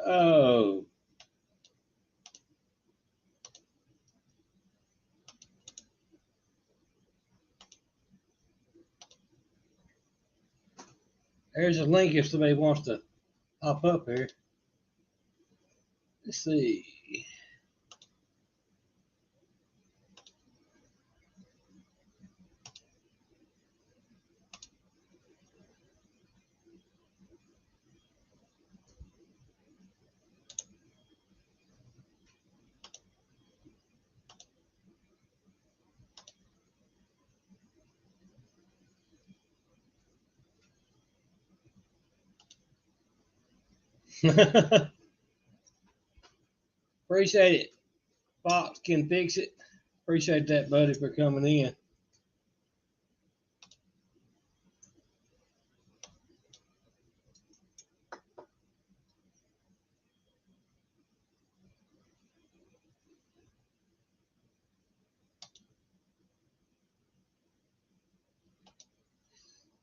Oh, there's a link if somebody wants to pop up here. Let's see. Appreciate it. Fox can fix it. Appreciate that, buddy, for coming in.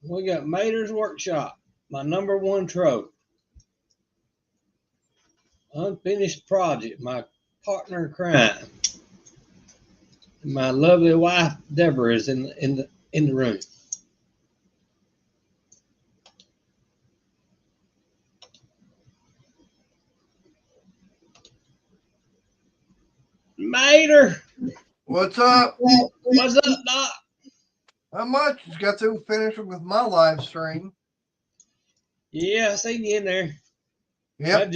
We got Mater's Workshop, my #1 trope. Unfinished project, my partner in crime. My lovely wife Deborah is in the room. Mater, What's up? what's up, Doc? Not much. Just got to finish with my live stream. Yeah, I seen you in there. Yep.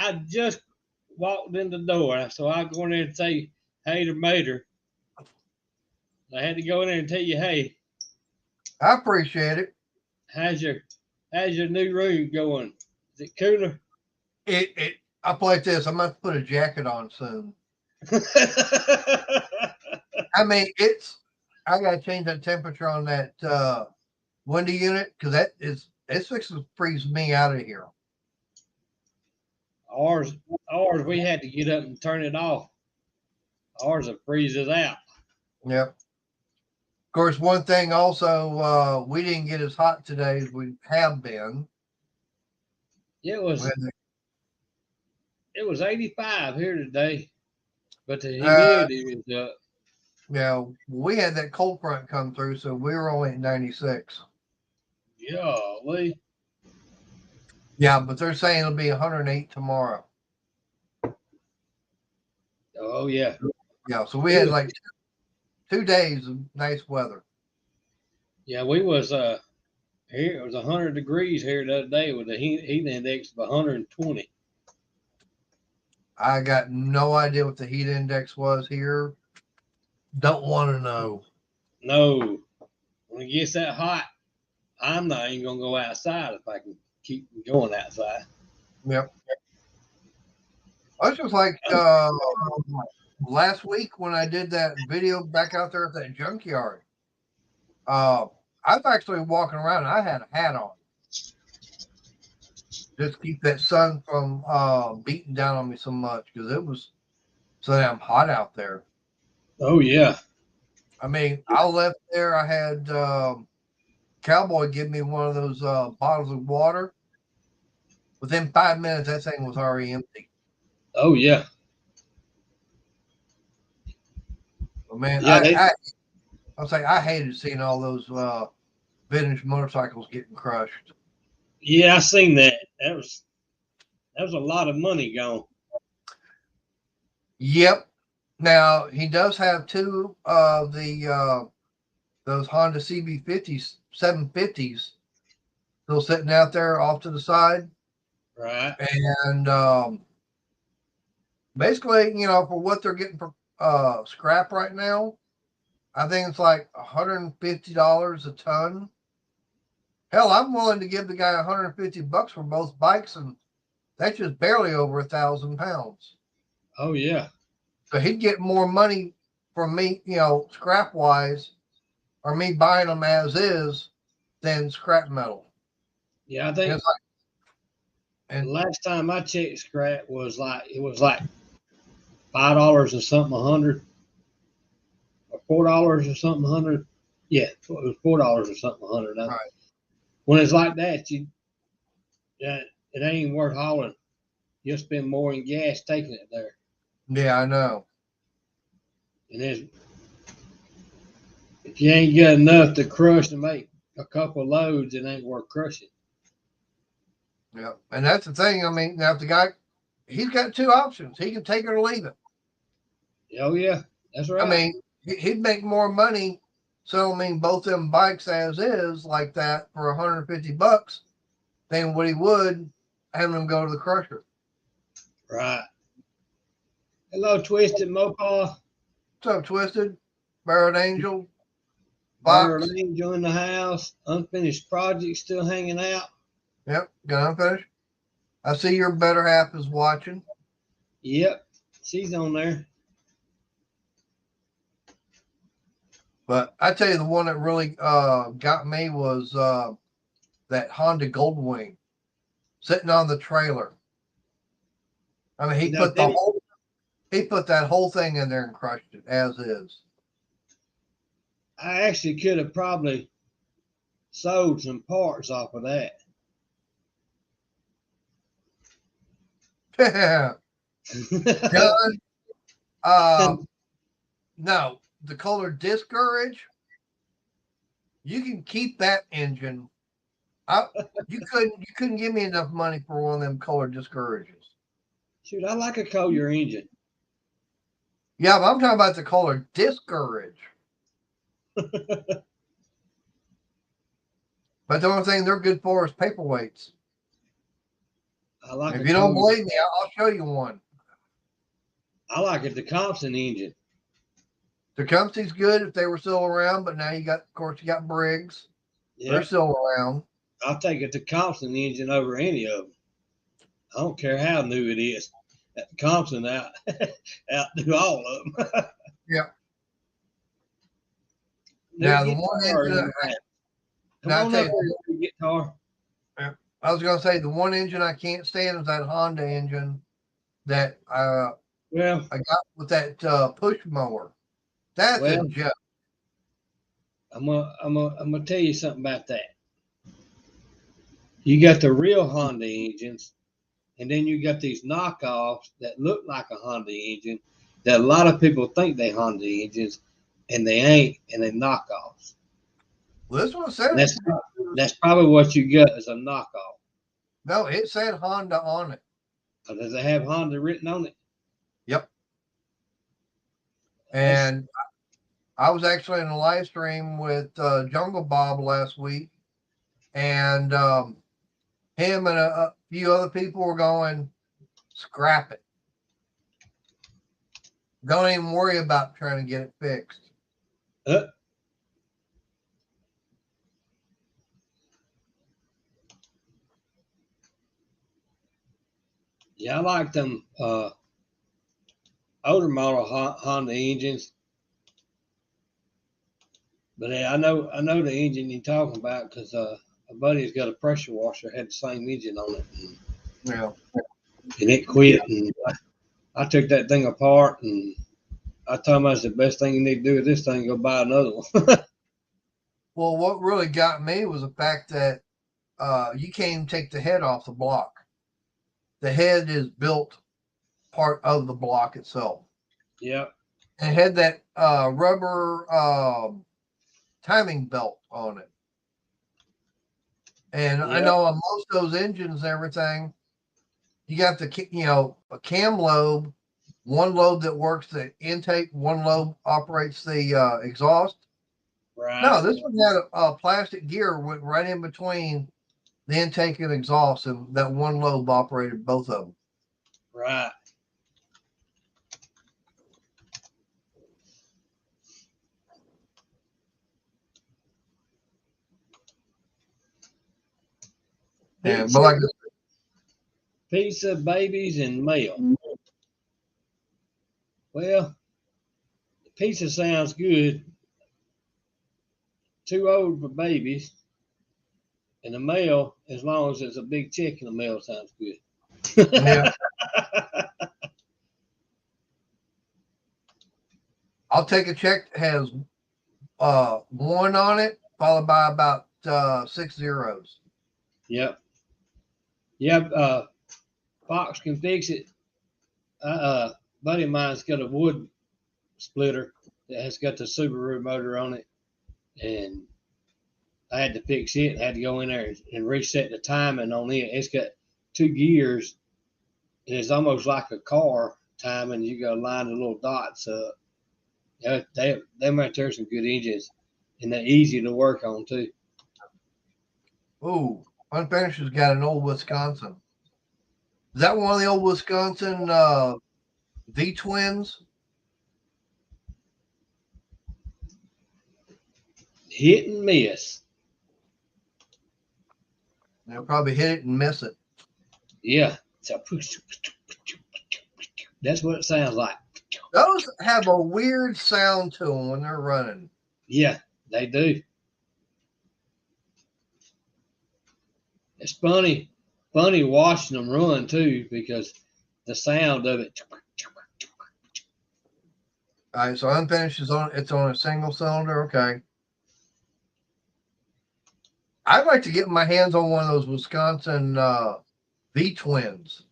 I just walked in the door, so I go in there and say hey to Mater. I had to go in there and tell you, hey, I appreciate it. how's your new room going? Is it cooler? I play like this. I'm going to put a jacket on soon. I mean, I got to change that temperature on that window unit because it's fixing to freeze me out of here. Ours, we had to get up and turn it off. Ours will freeze us out. Yep. Of course, one thing also, we didn't get as hot today as we have been. Yeah, it was 85 here today, but the humidity was up. Yeah, we had that cold front come through, so we were only at 96. Golly. Yeah, but they're saying it'll be 108 tomorrow. Oh yeah. Yeah, so we had like 2 days of nice weather. Yeah, we was here. It was 100 degrees here the other day with a heat index of 120. I got no idea what the heat index was here. Don't want to know. No, when it gets that hot, I'm not even gonna go outside if I can keep going outside. Yep. I was just like last week when I did that video back out there at that junkyard. I was actually walking around and I had a hat on. Just keep that sun from beating down on me so much because it was so damn hot out there. Oh yeah. I mean, I left there. I had Cowboy give me one of those bottles of water. Within 5 minutes, that thing was already empty. Oh yeah. But man, Yeah, I'll say I hated seeing all those vintage motorcycles getting crushed. yeah, I seen that. That was a lot of money gone. Yep. Now he does have two of the those Honda CB50s, 750s, still sitting out there off to the side. Right. And basically, for what they're getting for scrap right now, I think it's like $150 a ton. Hell, I'm willing to give the guy $150 for both bikes, and that's just barely over 1,000 pounds. Oh yeah. So he'd get more money from me, scrap wise, or me buying them as is, than scrap metal. Yeah, I think the last time I checked, scrap was like $5 or something 100, or $4 or something 100. Yeah, it was $4 or something 100. Right. When it's like that, That it ain't worth hauling. You'll spend more in gas taking it there. Yeah, I know. And if you ain't got enough to crush and make a couple loads, it ain't worth crushing. Yeah, and that's the thing. I mean, now if the guy, he's got two options. He can take it or leave it. Oh yeah, that's right. I mean, he'd make more money selling both them bikes as is like that for $150 than what he would having them go to the crusher. Right. Hello, Twisted Mopar. What's up, Twisted? Barreled Angel? Barrel Box? Angel in the house. Unfinished project still hanging out. Yep, got unfinished. I see your better half is watching. Yep, she's on there. But I tell you, the one that really got me was that Honda Goldwing sitting on the trailer. I mean, he put that whole thing in there and crushed it as is. I actually could have probably sold some parts off of that. Done. No, the Kohler Discourage, you can keep that engine. You couldn't give me enough money for one of them Kohler Discourages. Shoot, I like a Collier engine. Yeah, but I'm talking about the Kohler Discourage. But the only thing they're good for is paperweights. I like If a you don't Collier. believe me, I'll show you one. I like a Thompson engine. The Tecumseh's good if they were still around, but now you got Briggs. Yeah, They're still around. I'll take a Thompson engine over any of them. I don't care how new it is. That Thompson outdo all of them. Yeah. New Now the guitar one in engine. the house. Come Now I on tell up you, here, new guitar. I was gonna say the one engine I can't stand is that Honda engine that Well, I got with that push mower. That's a well, joke. I'm gonna tell you something about that. You got the real Honda engines, and then you got these knockoffs that look like a Honda engine that a lot of people think they Honda engines, and they ain't, and they knockoffs. Well, this one said That's probably what you got is a knockoff. no, it said Honda on it. Does it have Honda written on it? Yep. And I was actually in a live stream with Jungle Bob last week, and him and a few other people were going, scrap it. Don't even worry about trying to get it fixed. Yeah, I like them older model Honda engines. But I know the engine you're talking about because a buddy's got a pressure washer had the same engine on it. Yeah. And it quit. And I took that thing apart and I told him that's the best thing you need to do with this thing. Go buy another one. Well, what really got me was the fact that you can't even take the head off the block. The head is built part of the block itself. Yep. And it had that rubber timing belt on it. And I know on most of those engines and everything, you got a cam lobe, one lobe that works the intake, one lobe operates the exhaust. Right. No, this one had a plastic gear went right in between the intake and exhaust, and that one lobe operated both of them. Right. Yeah, but like Pizza, babies, and mail. Well, pizza sounds good. Too old for babies. And the mail, as long as it's a big check in the mail, sounds good. yeah, I'll take a check that has one on it, followed by about 6 zeros. Yep. Yeah, Fox can fix it. Buddy of mine's got a wood splitter that has got the Subaru motor on it, and I had to fix it. I had to go in there and reset the timing on it. It's got 2 gears, and it's almost like a car timing. You got to line the little dots up. They right there some good engines, and they're easy to work on too. Ooh, Unfinished has got an old Wisconsin. Is that one of the old Wisconsin V twins? Hit and miss. They'll probably hit it and miss it. Yeah. That's what it sounds like. Those have a weird sound to them when they're running. Yeah, they do. It's funny watching them run too, because the sound of it. All right, so Unfinished is on. It's on a single cylinder. Okay. I'd like to get my hands on one of those Wisconsin V twins.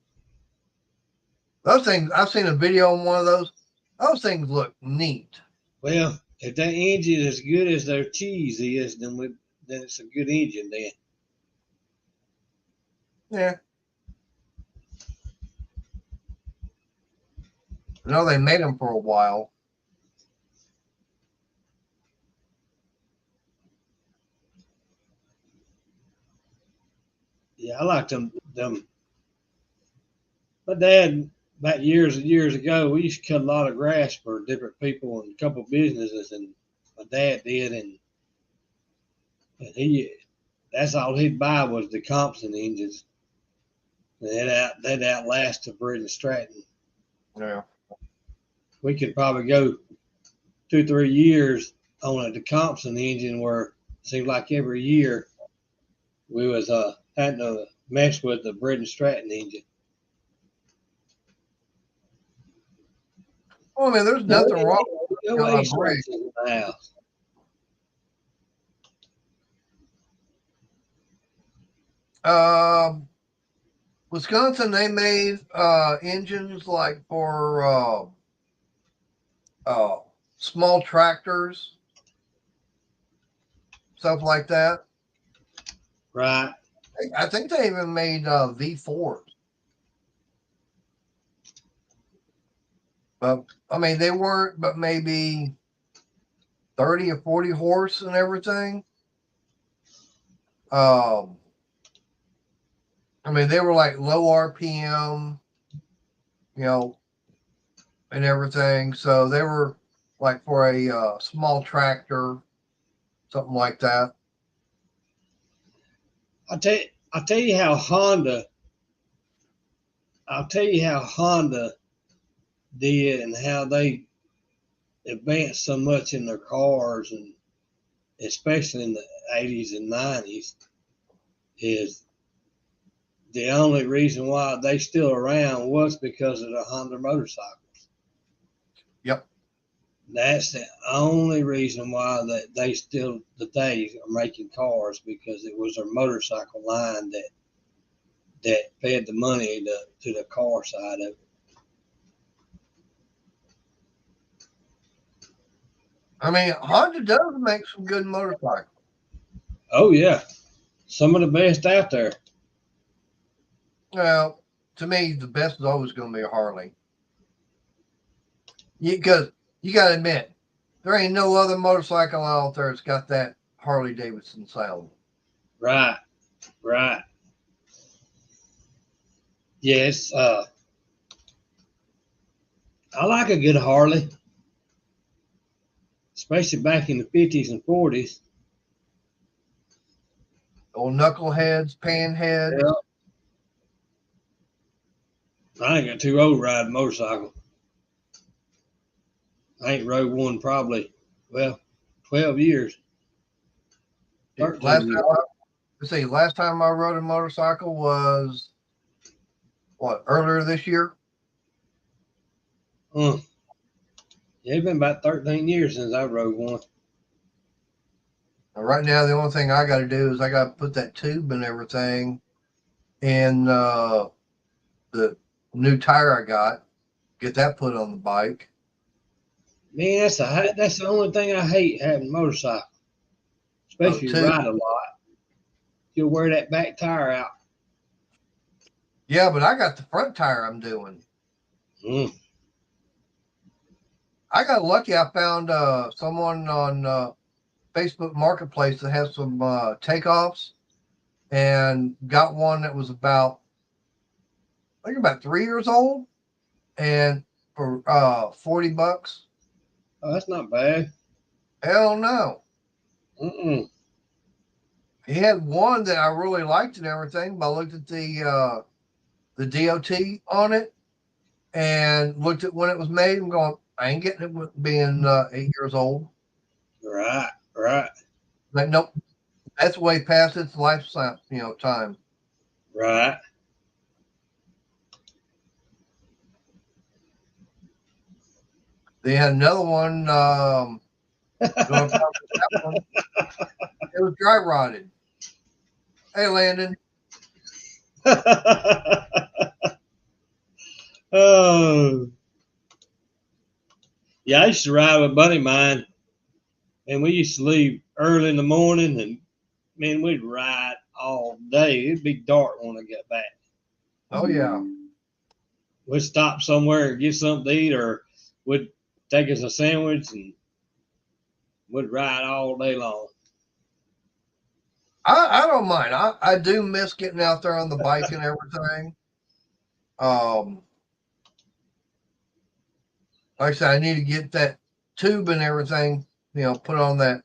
Those things, I've seen a video on one of those. Those things look neat. Well, if that engine is as good as their cheese is, then it's a good engine then. Yeah. I know they made them for a while. Yeah, I like them. My dad, back years and years ago, we used to cut a lot of grass for different people and a couple of businesses, and my dad did, and that's all he'd buy was the Compson engines. They'd outlast the Bridge Stratton. Yeah. We could probably go 2-3 years on a Compson engine where it seemed like every year we was having to mess with the Bridge Stratton engine. Well, I mean, there's nothing wrong No with ace races in the house. Wisconsin, they made engines like for small tractors, stuff like that. Right. I think they even made V4s. But I mean, they weren't, but maybe 30 or 40 horse and everything. I mean, they were like low RPM, and everything. So they were like for a small tractor, something like that. I'll tell you how Honda did and how they advanced so much in their cars, and especially in the 80s and 90s, is the only reason why they still around was because of the Honda motorcycles. Yep. That's the only reason why that they still today are making cars, because it was their motorcycle line that fed the money to the car side of it. I mean, Honda does make some good motorcycles. Oh yeah, some of the best out there. Well, to me, the best is always going to be a Harley. Because you got to admit, there ain't no other motorcycle out there that's got that Harley Davidson sound. Right. Yes, I like a good Harley, especially back in the 50s and 40s. Old knuckleheads, panheads. Yeah. I ain't got too old riding motorcycle. I ain't rode one probably, 12 years. 13 years. Last time I rode a motorcycle was earlier this year? Yeah, it's been about 13 years since I rode one. Right now, the only thing I got to do is I got to put that tube and everything and the new tire I got. Get that put on the bike. Man, that's the only thing I hate having a motorcycle, especially if you Too. ride a lot. You'll wear that back tire out. Yeah, but I got the front tire I'm doing. Mm. I got lucky. I found someone on Facebook Marketplace that has some takeoffs, and got one that was about, I think, about 3 years old, and for $40. Oh, that's not bad. Hell no. Mm-mm. He had one that I really liked and everything, but I looked at the DOT on it and looked at when it was made and going, I ain't getting it with being 8 years old. Right, right, Like, nope, that's way past its lifetime, time. right. They had another one. Going that one. It was dry rotted. Hey, Landon. Oh, yeah. I used to ride with a buddy of mine, and we used to leave early in the morning, and man, we'd ride all day. It'd be dark when I got back. Oh yeah. We'd stop somewhere and get something to eat, or we'd take us a sandwich and we'd ride all day long. I don't mind. I do miss getting out there on the bike and everything. Like I said, I need to get that tube and everything, put on that.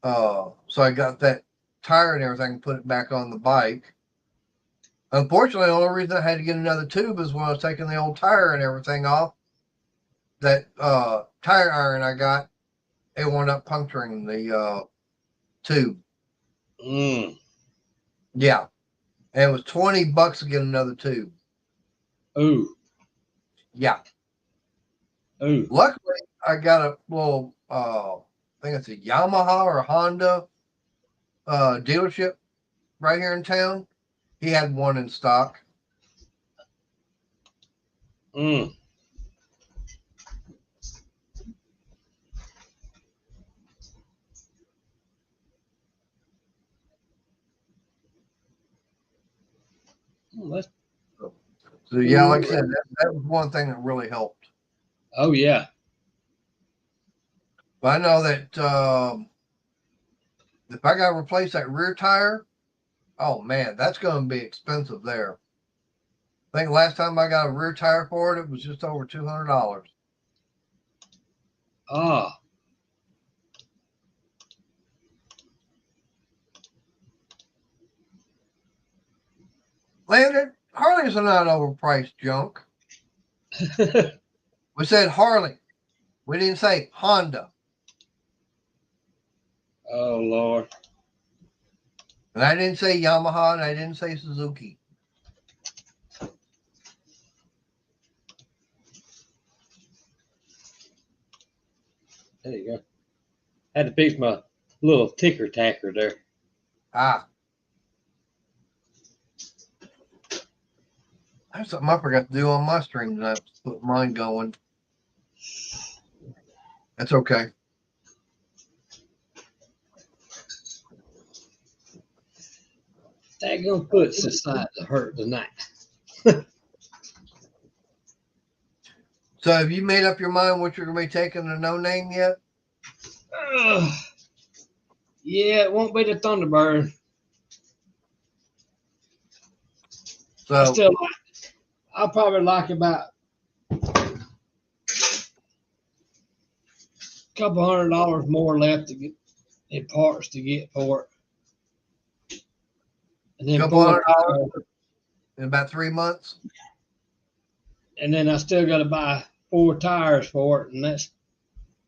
So I got that tire and everything, put it back on the bike. Unfortunately, the only reason I had to get another tube is when I was taking the old tire and everything off. That tire iron I got, it wound up puncturing the tube. Mm. Yeah. And it was $20 to get another tube. Ooh, Yeah. ooh. Luckily, I got a little, I think it's a Yamaha or a Honda dealership right here in town. He had one in stock. Mm. That's So, yeah, like I cool. said, that was one thing that really helped. Oh yeah. But I know that if I got to replace that rear tire, oh man, that's going to be expensive there. I think last time I got a rear tire for it, it was just over $200. Ah. Landon, Harleys are not overpriced junk. We said Harley. We didn't say Honda. Oh Lord. And I didn't say Yamaha, and I didn't say Suzuki. There you go. Had to fix my little ticker tacker there. Ah. That's something I forgot to do on my stream tonight. Put mine going. That's okay. Daggone foot's decided to hurt tonight. So have you made up your mind what you're going to be taking to No Name yet? Yeah, it won't be the Thunderbird. So I'll probably like about $200 more left to get in parts to get for it. And then $200 in about 3 months. And then I still got to buy 4 tires for it, and that's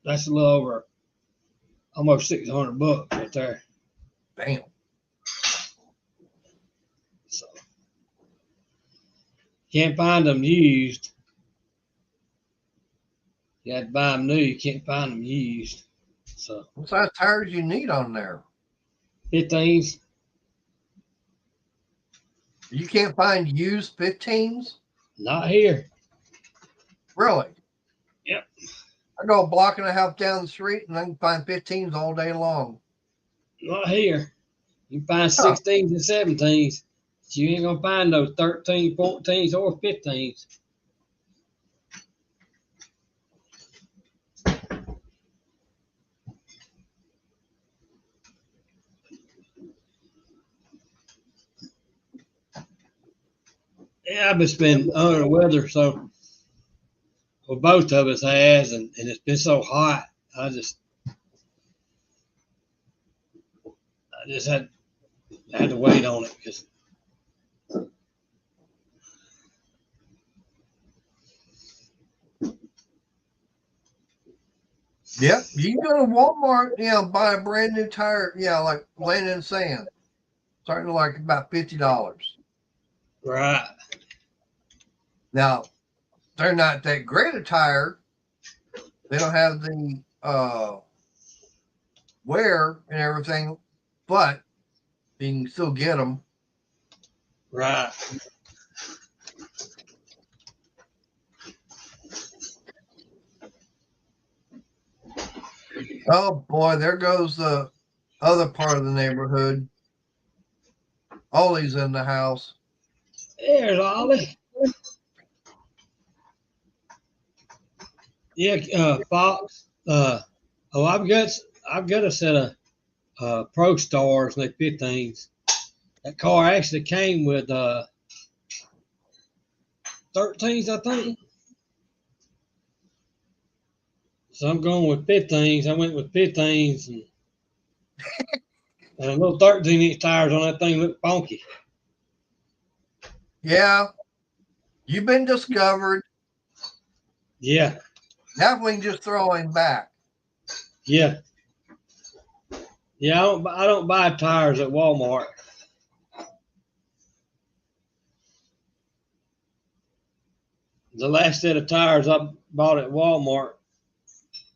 a little over almost $600 right there. Damn. So can't find them used. You had to buy them new. You can't find them used. So What size tires you need on there? 15s. You can't find used 15s? Not here. Really? Yep. I go a block and a half down the street and I can find 15s all day long. Not here. You can find Huh. 16s and 17s. But you ain't gonna find those 13, 14s, or 15s. Yeah, I've just been under the weather, so well, both of us has, and it's been so hot. I just had to wait on it because Yep. You can go to Walmart, buy a brand new tire, like laying in sand. Starting to like about $50. right, Now, they're not that great a tire. They don't have the wear and everything, but you can still get them. right. Oh boy, there goes the other part of the neighborhood. Ollie's in the house. There's Ollie. Yeah, Fox. I've got a set of Pro Stars and they 15s. That car actually came with 13s, I think. So I'm going with 15s. I went with 15s and a little 13-inch tires on that thing look funky. Yeah, you've been discovered. Yeah, Now we can just throw him back. yeah, yeah. I don't buy tires at Walmart. The last set of tires I bought at Walmart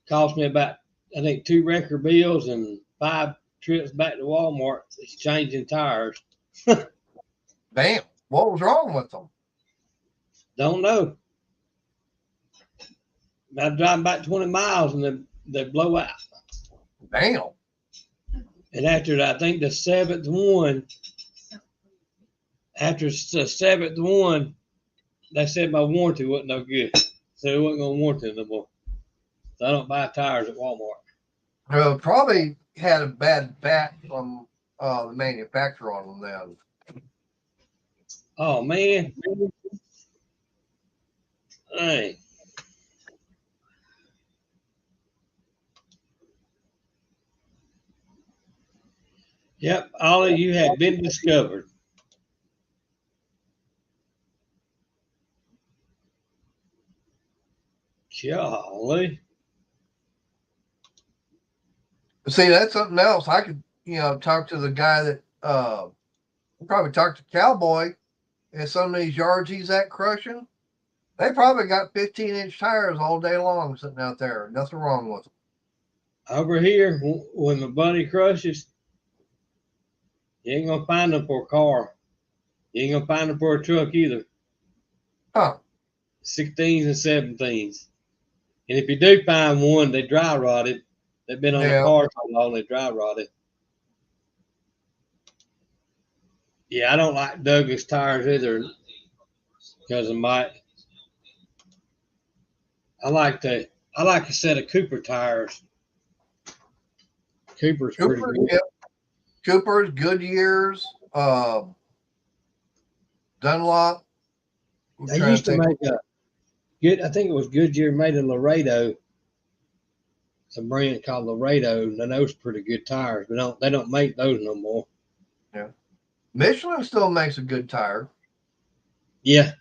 cost me about, I think, 2 record bills and 5 trips back to Walmart exchanging tires. Damn, what was wrong with them? Don't know. I drive about 20 miles and they blow out. Damn. And after I think the seventh one, they said my warranty wasn't no good. So it wasn't gonna warranty it no more. So I don't buy tires at Walmart. Probably had a bad bat from the manufacturer on them then. Oh man. Hey. Yep, Ollie, you have been discovered. Golly. See, that's something else. I could, talk to the guy that probably talk to Cowboy and some of these yards he's at crushing. They probably got 15-inch tires all day long sitting out there. Nothing wrong with them. Over here, when the bunny crushes, you ain't gonna find them for a car. You ain't gonna find them for a truck either. Huh. 16s and 17s. And if you do find one, they dry rotted. They've been on the Yeah. car so long they dry rotted. Yeah, I don't like Douglas tires either because of my. I like a set of Cooper tires. Cooper's pretty Cooper, good. yeah. Cooper's, Goodyear's, Dunlop. They used to make a good. I think it was Goodyear made a Laredo. It's a brand called Laredo, and those pretty good tires, but they don't make those no more. Yeah. Michelin still makes a good tire. Yeah.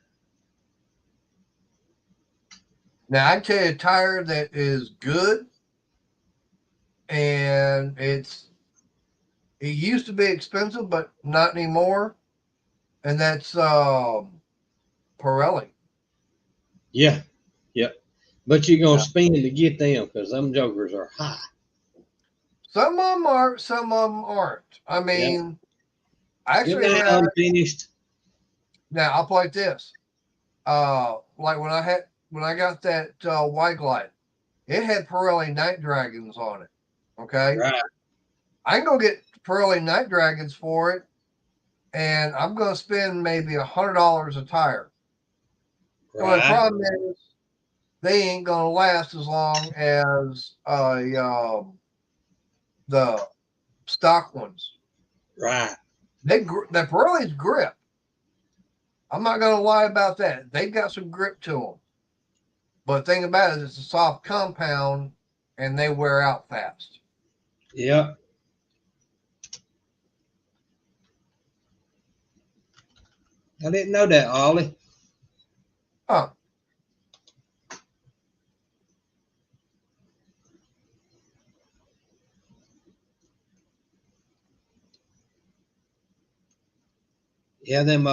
Now I tell you a tire that is good, and it used to be expensive, but not anymore. And that's Pirelli. Yeah. Yep. But you're gonna Yeah. spend to get them because them jokers are high. Some of them are, some of them aren't. I Yep. mean, I Get actually them had unfinished. Now I'll play this. Like when I got that white glide, it had Pirelli Night Dragons on it. Okay, Right. I can go get Pirelli Night Dragons for it, and I'm going to spend maybe $100 a tire. Well, the Right. problem is they ain't going to last as long as the stock ones. Right. The Pirelli's grip. I'm not going to lie about that. They've got some grip to them. But the thing about it is it's a soft compound and they wear out fast. Yep. I didn't know that, Ollie. Huh. Yeah, them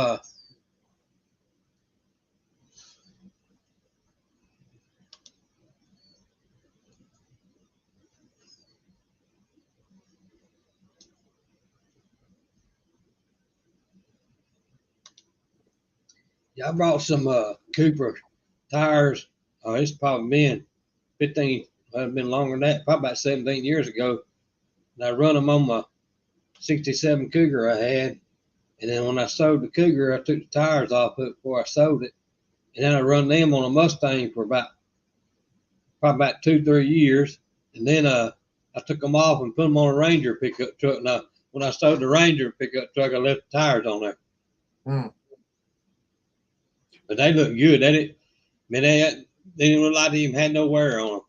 yeah, I brought some Cooper tires. Oh, it's probably been 15, I've been longer than that, probably about 17 years ago. And I run them on my 67 Cougar I had. And then when I sold the Cougar, I took the tires off it before I sold it. And then I run them on a Mustang for probably about 2-3 years. And then I took them off and put them on a Ranger pickup truck. Now, when I sold the Ranger pickup truck, I left the tires on there. Mm. But they look good. I mean, they didn't look like they even had no wear on them.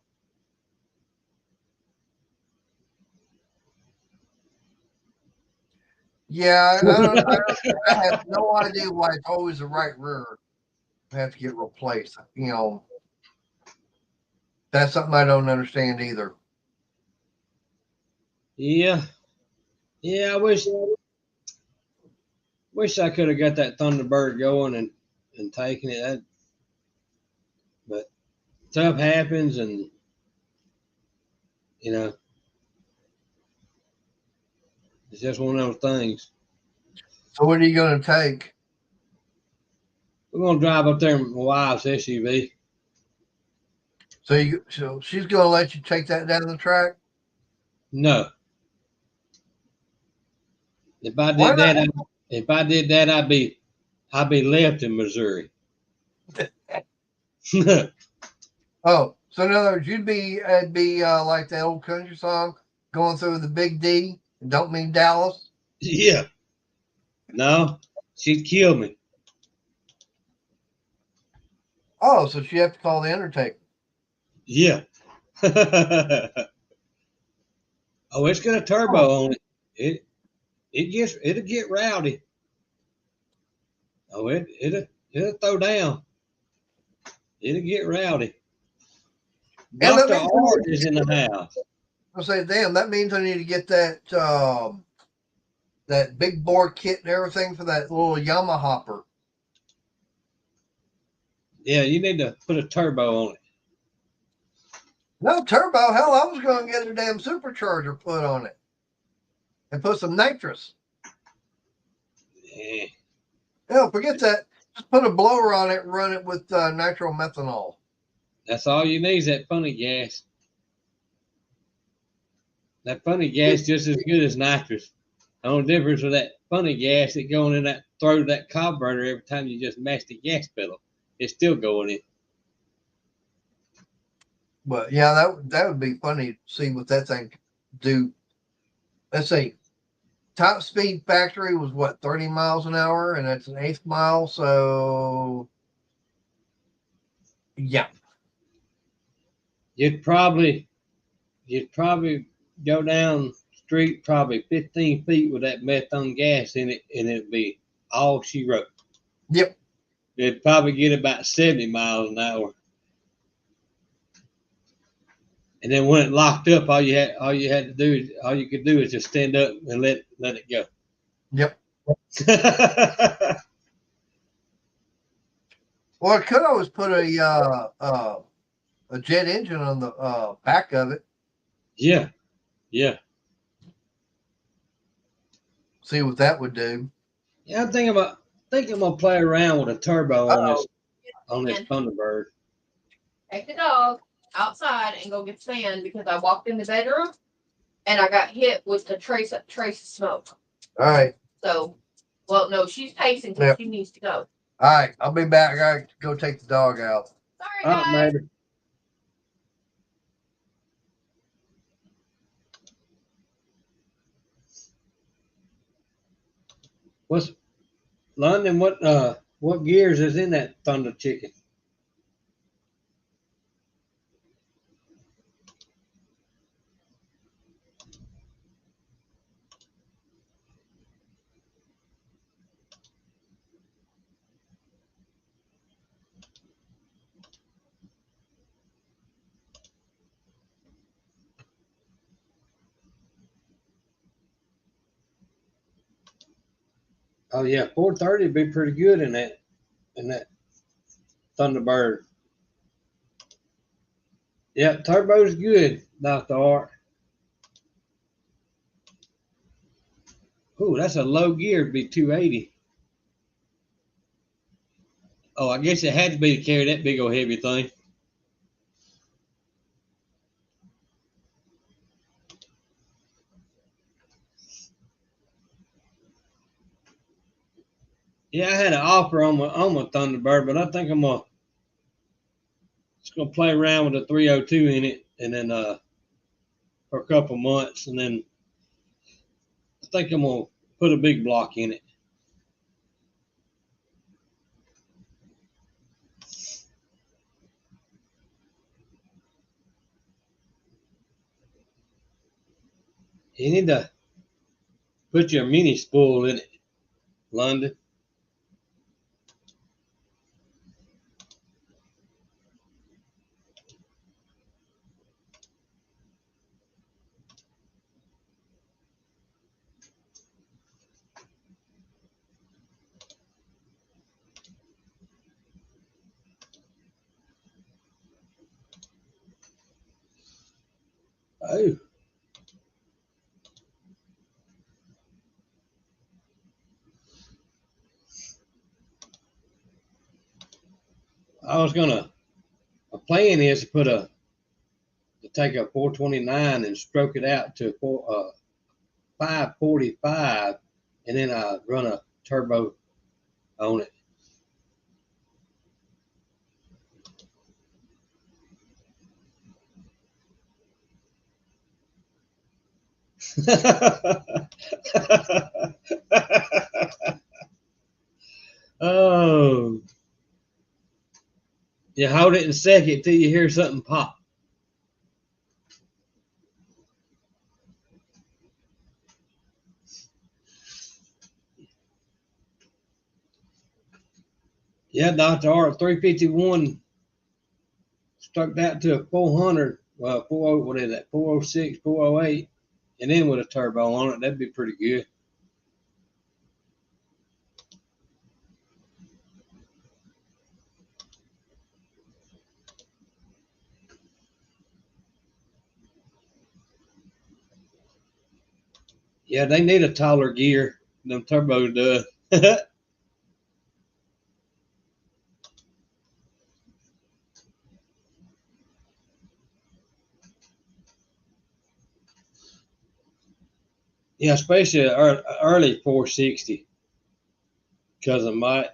Yeah, I have no idea why it's always the right rear have to get replaced. That's something I don't understand either. Yeah, yeah. I wish I could have got that Thunderbird going and taken it. But stuff happens, and you know, it's just one of those things. So what are you going to take? We're gonna drive up there in my wife's SUV. So she's going to let you take that down the track? No, if I Why did that, I'd be left in Missouri. Oh, so in other words, it'd be like that old country song, going through the big D. Don't mean Dallas. Yeah, no, she'd kill me. Oh, so she have to call the Undertaker. Yeah. Oh, it's got a turbo Oh, on it. It'll get rowdy. Oh, it'll throw down. It'll get rowdy. and that Doctor means I Art need is in the house. to say, damn, that means I need to get that big bore kit and everything for that little Yamaha hopper. Yeah, you need to put a turbo on it. No turbo. Hell, I was going to get a damn supercharger put on it and put some nitrous. Yeah, Hell, forget that. Just put a blower on it and run it with nitromethanol. that's all you need is that funny gas. That funny gas just as good as nitrous. The only difference with that funny gas, it going in that throat of that carburetor every time you just mash the gas pedal. It's still going in. But yeah, that would be funny to see what that thing do. Let's see. Top speed factory was what, 30 miles an hour, and that's an eighth mile. So yeah. You'd probably go down street probably 15 feet with that methane gas in it, and it'd be all she wrote. Yep. It'd probably get about 70 miles an hour. And then when it locked up, all you could do is just stand up and let it go. Yep. Well, I could always put a jet engine on the back of it. Yeah, yeah, See what that would do. yeah. I'm thinking about think I'm gonna play around with a turbo on Uh-oh. this Thunderbird. Take the dog outside and go get sand because I walked in the bedroom and I got hit with a trace of smoke. All right. So, well, no, she's pacing because she needs to go. All right, I'll be back. I gotta go take the dog out. Sorry, All guys. right, maybe. What's London? What gears is in that Thunder Chicken? Oh yeah, 430 would be pretty good in that Thunderbird. Yeah, turbo's good, Dr. Art. Ooh, that's a low gear to be 280. Oh, I guess it had to be to carry that big old heavy thing. Yeah, I had an offer on my Thunderbird, but I think I'm just gonna play around with a 302 in it, and then for a couple months, and then I think I'm gonna put a big block in it. You need to put your mini spool in it, London. Oh, I was gonna. A plan is to take a 429 and stroke it out to 545, and then I run a turbo on it. Oh, you hold it in second till you hear something pop. Yeah, Dr. Art 351 struck that to a 400, 40, what is that, 406, 408, and then with a turbo on it, that'd be pretty good. Yeah, they need a taller gear. Them turbos does. Yeah, especially early 460 because of my.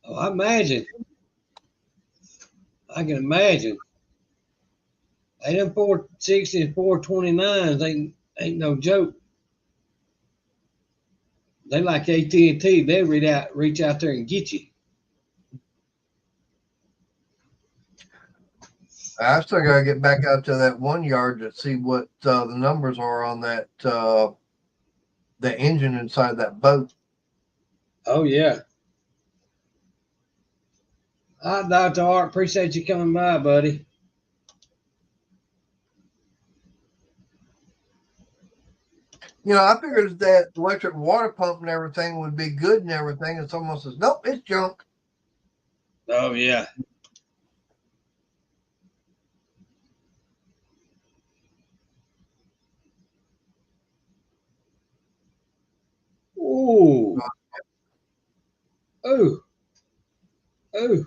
Oh, I imagine. I can imagine. Hey, them 460 and 429s ain't no joke. They like AT&T. They reach out there and get you. I still gotta get back out to that one yard to see what the numbers are on that the engine inside that boat. Oh yeah. All right, Dr. Art, appreciate you coming by, buddy. You know, I figured that electric water pump and everything would be good and everything, and someone says, "Nope, it's junk." Oh yeah. Ooh. Oh. Oh.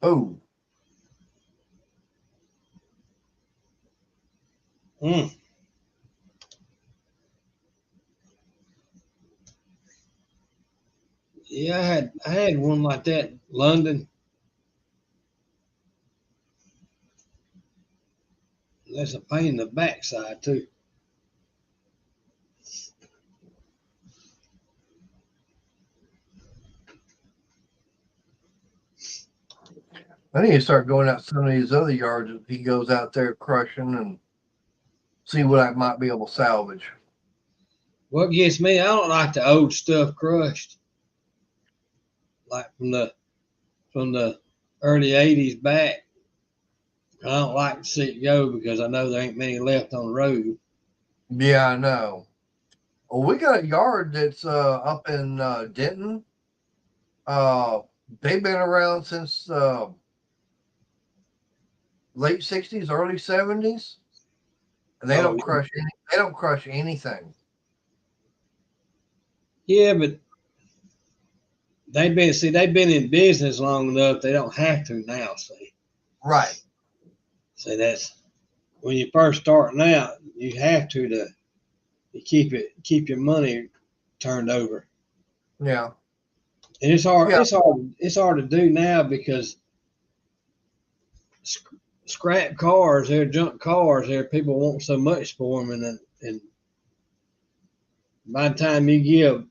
Oh, Mm. Yeah, I had one like that in London. That's a pain in the backside too. I need to start going out some of these other yards that he goes out there crushing and see what I might be able to salvage. What gets me, I don't like the old stuff crushed, like from the early '80s back. I don't like to see it go because I know there ain't many left on the road. Yeah, I know. Well, we got a yard that's up in Denton. Uh, they've been around since late '60s, early '70s, and they Oh don't crush they don't crush anything. yeah, but they've been in business long enough. They don't have to now. Right. See that's when you first starting out. You have to keep your money turned over. Yeah. And it's hard. Yeah. It's hard to do now because scrap cars, they're junk cars. There, people want so much for them, and by the time you give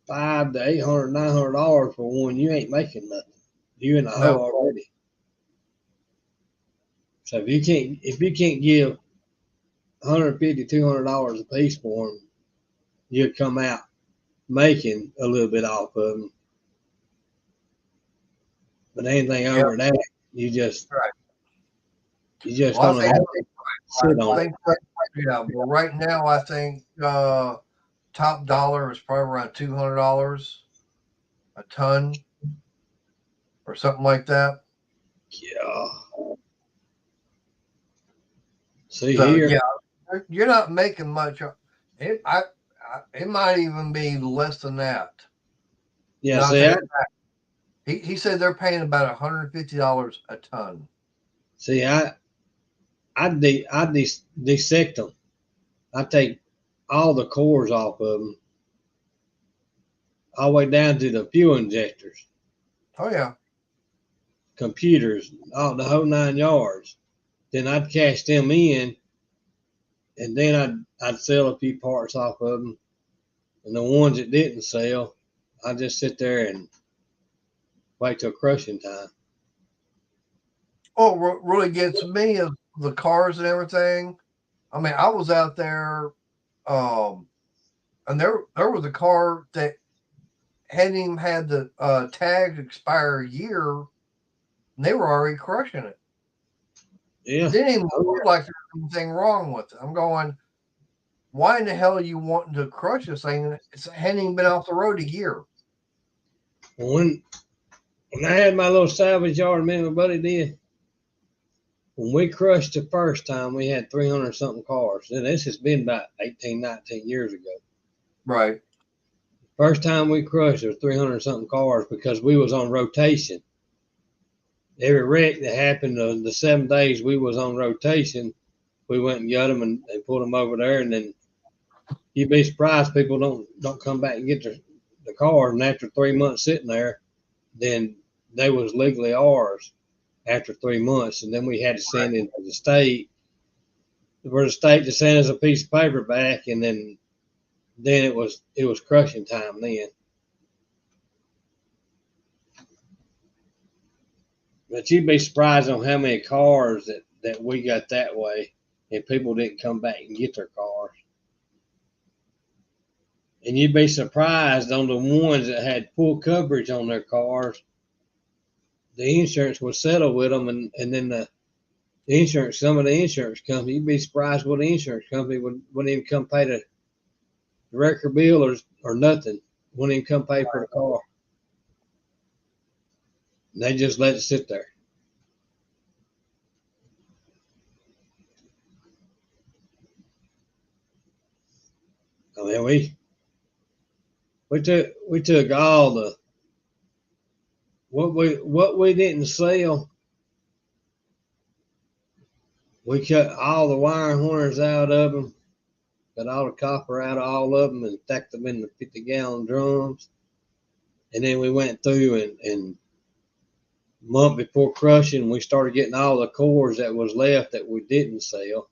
$500 to $800, $900 for one, you ain't making nothing. You in the No. hole already. So if you can't give $150, $200 a piece for them, you'll come out making a little bit off of them. But anything Yeah. over that, you just Right. you just Well, don't I have think, to sit on it. yeah. Well, right now, I think top dollar is probably around $200 a ton or something like that. Yeah. See So here. yeah, you're not making much. It might even be less than that. Yeah. Not See, that he said they're paying about $150 a ton. I dissect them. I take all the cores off of them, all the way down to the fuel injectors, Oh yeah, computers, all the whole 9 yards. Then I'd cash them in, and then I'd sell a few parts off of them, and the ones that didn't sell, I just sit there and wait till crushing time. oh, what really gets me is the cars and everything. I mean, I was out there, and there was a car that hadn't even had the tags expire a year, and they were already crushing it. Yeah. Didn't even Oh, look like there was anything wrong with it. I'm going, why in the hell are you wanting to crush this thing? It hadn't even been off the road a year. When I had my little salvage yard, me and my buddy did. When we crushed the first time, we had 300 something cars. And this has been about 18, 19 years ago. Right. First time we crushed, there was 300 something cars because we was on rotation. Every wreck that happened in the 7 days we was on rotation, we went and got them and put them over there. And then you'd be surprised people don't come back and get the car. And after 3 months sitting there, then they was legally ours after 3 months. And then we had to send it to the state for the state to send us a piece of paper back. And then it was crushing time then. But you'd be surprised on how many cars that we got that way, and people didn't come back and get their cars. And you'd be surprised on the ones that had full coverage on their cars. The insurance would settle with them, and then the insurance, some of the insurance company, you'd be surprised what the insurance company wouldn't even come pay the record bill or nothing. Wouldn't even come pay for the car. And they just let it sit there. we took all the what we didn't sell. We cut all the wire harness out of them, got all the copper out of all of them, and stacked them in the 50-gallon drums. And then we went through and month before crushing, we started getting all the cores that was left that we didn't sell.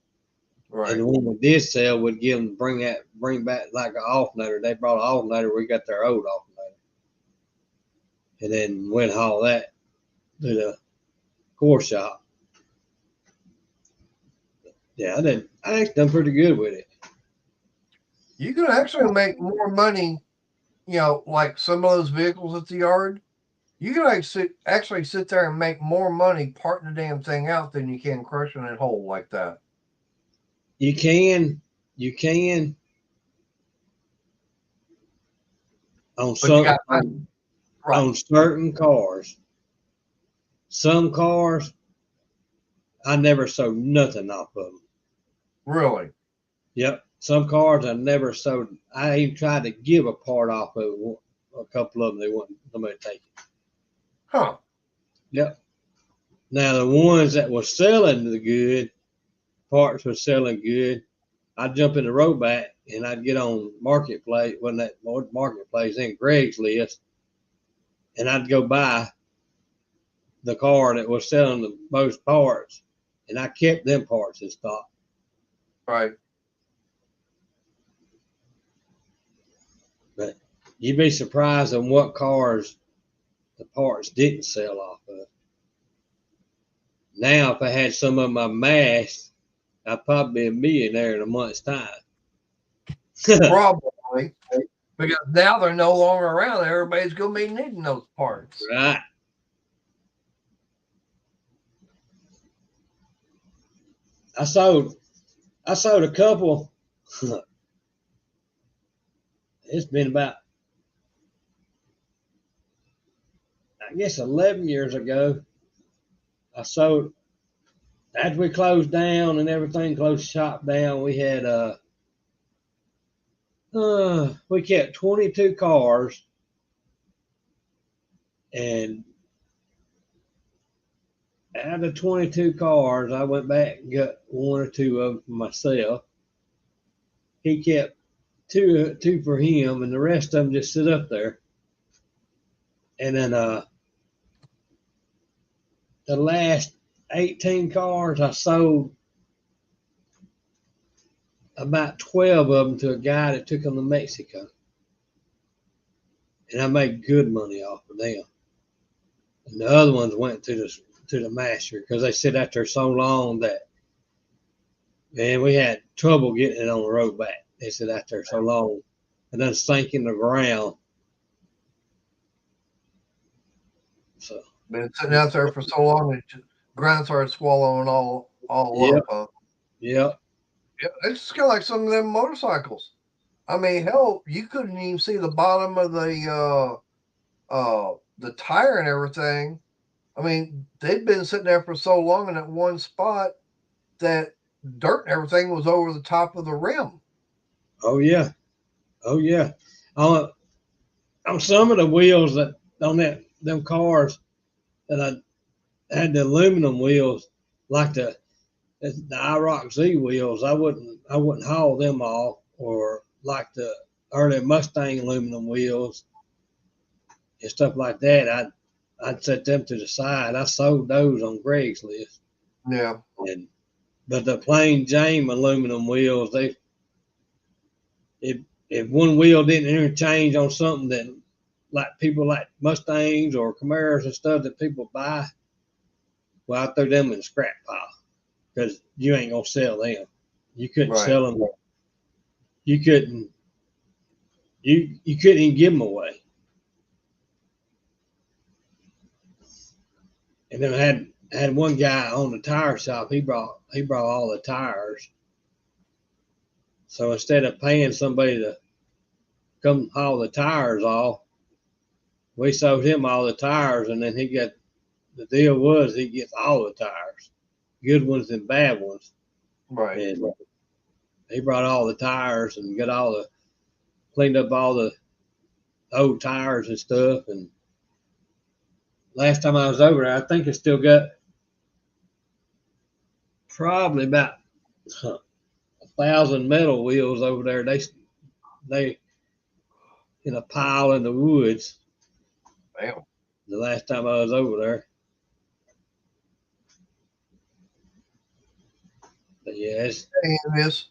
Right. And when we did sell, we'd give them bring back like an alternator. They brought an alternator. We got their old alternator, and then we'd haul that to the core shop. Yeah, I actually done pretty good with it. You can actually make more money, like some of those vehicles at the yard. You can actually sit there and make more money parting the damn thing out than you can crushing it whole like that. You can on on certain cars. Some cars, I never sold nothing off of them. Really? Yep. Some cars I never sold. I even tried to give a part off of it. A couple of them, they wouldn't somebody take it. Huh. Yep. Now the ones that were selling the good parts were selling good. I'd jump in the roadback and I'd get on Marketplace, wasn't that Marketplace, in Greg's list, and I'd go buy the car that was selling the most parts, and I kept them parts in stock. Right. But you'd be surprised on what cars the parts didn't sell off of. Now, if I had some of my mass, I'd probably be a millionaire in a month's time. Probably. Because now they're no longer around. Everybody's going to be needing those parts. Right. I sold a couple. It's been about, I guess, 11 years ago. I sold, after we closed down and everything, closed shop down, we had we kept 22 cars, and out of 22 cars, I went back and got one or two of them for myself. He kept two for him, and the rest of them just sit up there. And then the last 18 cars, I sold about 12 of them to a guy that took them to Mexico. And I made good money off of them. And the other ones went to the master because they sit out there so long that, man, we had trouble getting it on the road back. They sit out there so long and then sank in the ground. So been sitting out there for so long that ground started swallowing all yep. up. Huh? Yep. Yeah, it's just kind of like some of them motorcycles. I mean, hell, you couldn't even see the bottom of the tire and everything. I mean, they'd been sitting there for so long in that one spot that dirt and everything was over the top of the rim. Oh yeah. Oh yeah. On some of the wheels that on them cars that I had the aluminum wheels, like the IROC Z wheels, I wouldn't haul them off, or like the early Mustang aluminum wheels and stuff like that. I'd set them to the side. I sold those on Greg's list. Yeah. But the plain Jane aluminum wheels, if one wheel didn't interchange on something that, like people like Mustangs or Camaros and stuff that people buy, well, I threw them in the scrap pile because you ain't gonna sell them. You couldn't sell them. You couldn't even give them away. And then I had one guy on the tire shop. He brought all the tires. So instead of paying somebody to come haul the tires off, we sold him all the tires, and then the deal was he gets all the tires, good ones and bad ones. Right. And he brought all the tires and got all cleaned up all the old tires and stuff. And last time I was over there, I think I still got probably about 1,000 metal wheels over there. They in a pile in the woods. Damn. The last time I was over there. But yeah, it's, It is.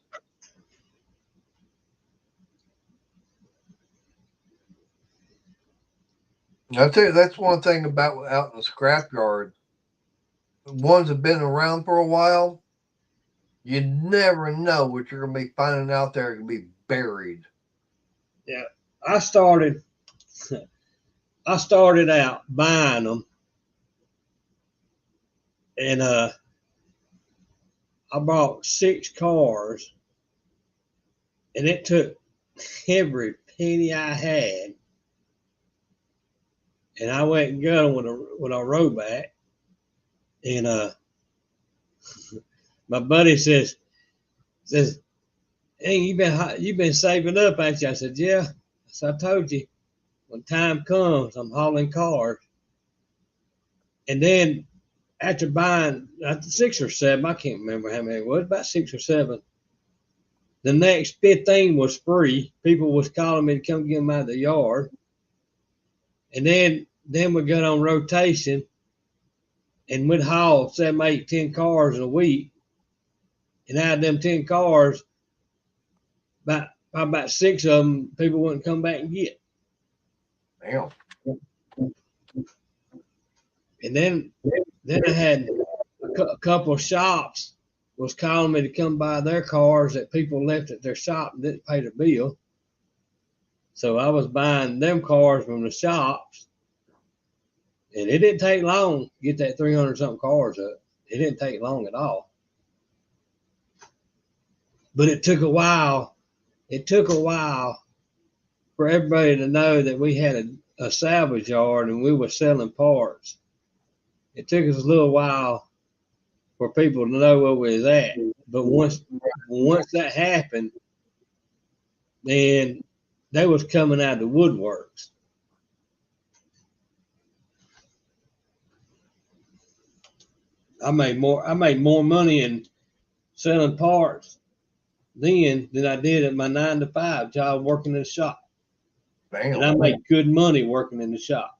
I tell you, that's one thing about out in the scrapyard. The ones that have been around for a while, you never know what you're going to be finding out there. It can be buried. yeah. I started out buying them, and I bought 6 cars, and it took every penny I had, and I went and got them with a rollback, and my buddy says, "Hey, you been saving up, ain't you?" I said, "Yeah." So I told you, when time comes, I'm hauling cars, and then after buying 6 or 7, I can't remember how many it was, about 6 or 7. The next 15 was free. People was calling me to come get them out of the yard. And then we got on rotation, and we'd haul 7, 8, 10 cars a week. And out of them 10 cars, about 6 of them, people wouldn't come back and get. Damn. And then I had a couple of shops was calling me to come buy their cars that people left at their shop and didn't pay the bill. So I was buying them cars from the shops, and it didn't take long to get that 300 something cars up. It didn't take long at all. But it took a while. It took a while for everybody to know that we had a salvage yard and we were selling parts. It took us a little while for people to know where we was at. But once that happened, then they was coming out of the woodworks. I made more money in selling parts then than I did at my 9 to 5 job working in the shop. Damn. And I made good money working in the shop.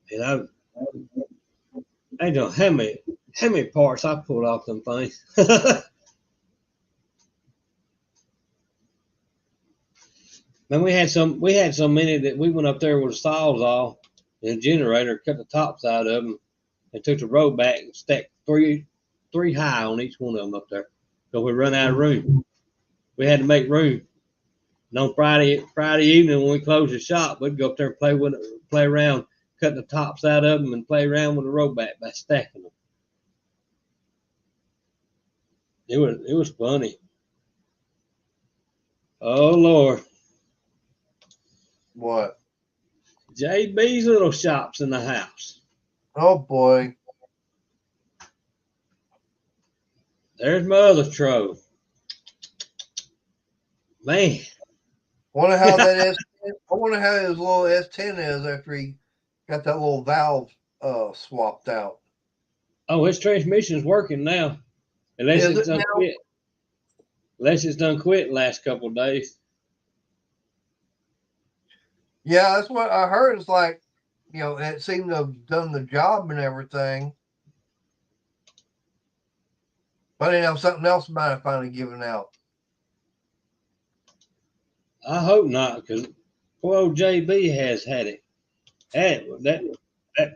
And I don't know how many parts I pulled off them things. Man, we had so many that we went up there with the saws off and a generator, cut the tops out of them, and took the road back and stacked three high on each one of them up there. So we run out of room. We had to make room. And on Friday evening when we closed the shop, we'd go up there and play around, cut the tops out of them, and play around with the road back by stacking them. It was funny. Oh Lord. What? JB's little shop's in the house. Oh boy. There's my other trove. Man. Wonder how that is. I wonder how his little S10 is after he got that little valve swapped out. Oh, his transmission's working now. Unless it's done quit. Unless it's done quit the last couple of days. Yeah, that's what I heard. It's like, it seemed to have done the job and everything. But something else might have finally given out. I hope not, because poor old JB has had it. That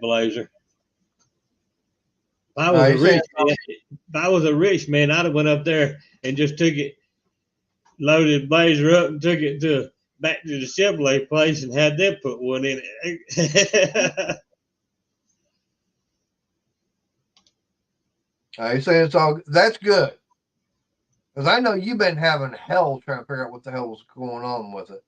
blazer. If I was a rich man, I'd have went up there and just took it, loaded the blazer up, and took it back to the Chevrolet place and had them put one in it. You say it's all that's good. Because I know you've been having hell trying to figure out what the hell was going on with it.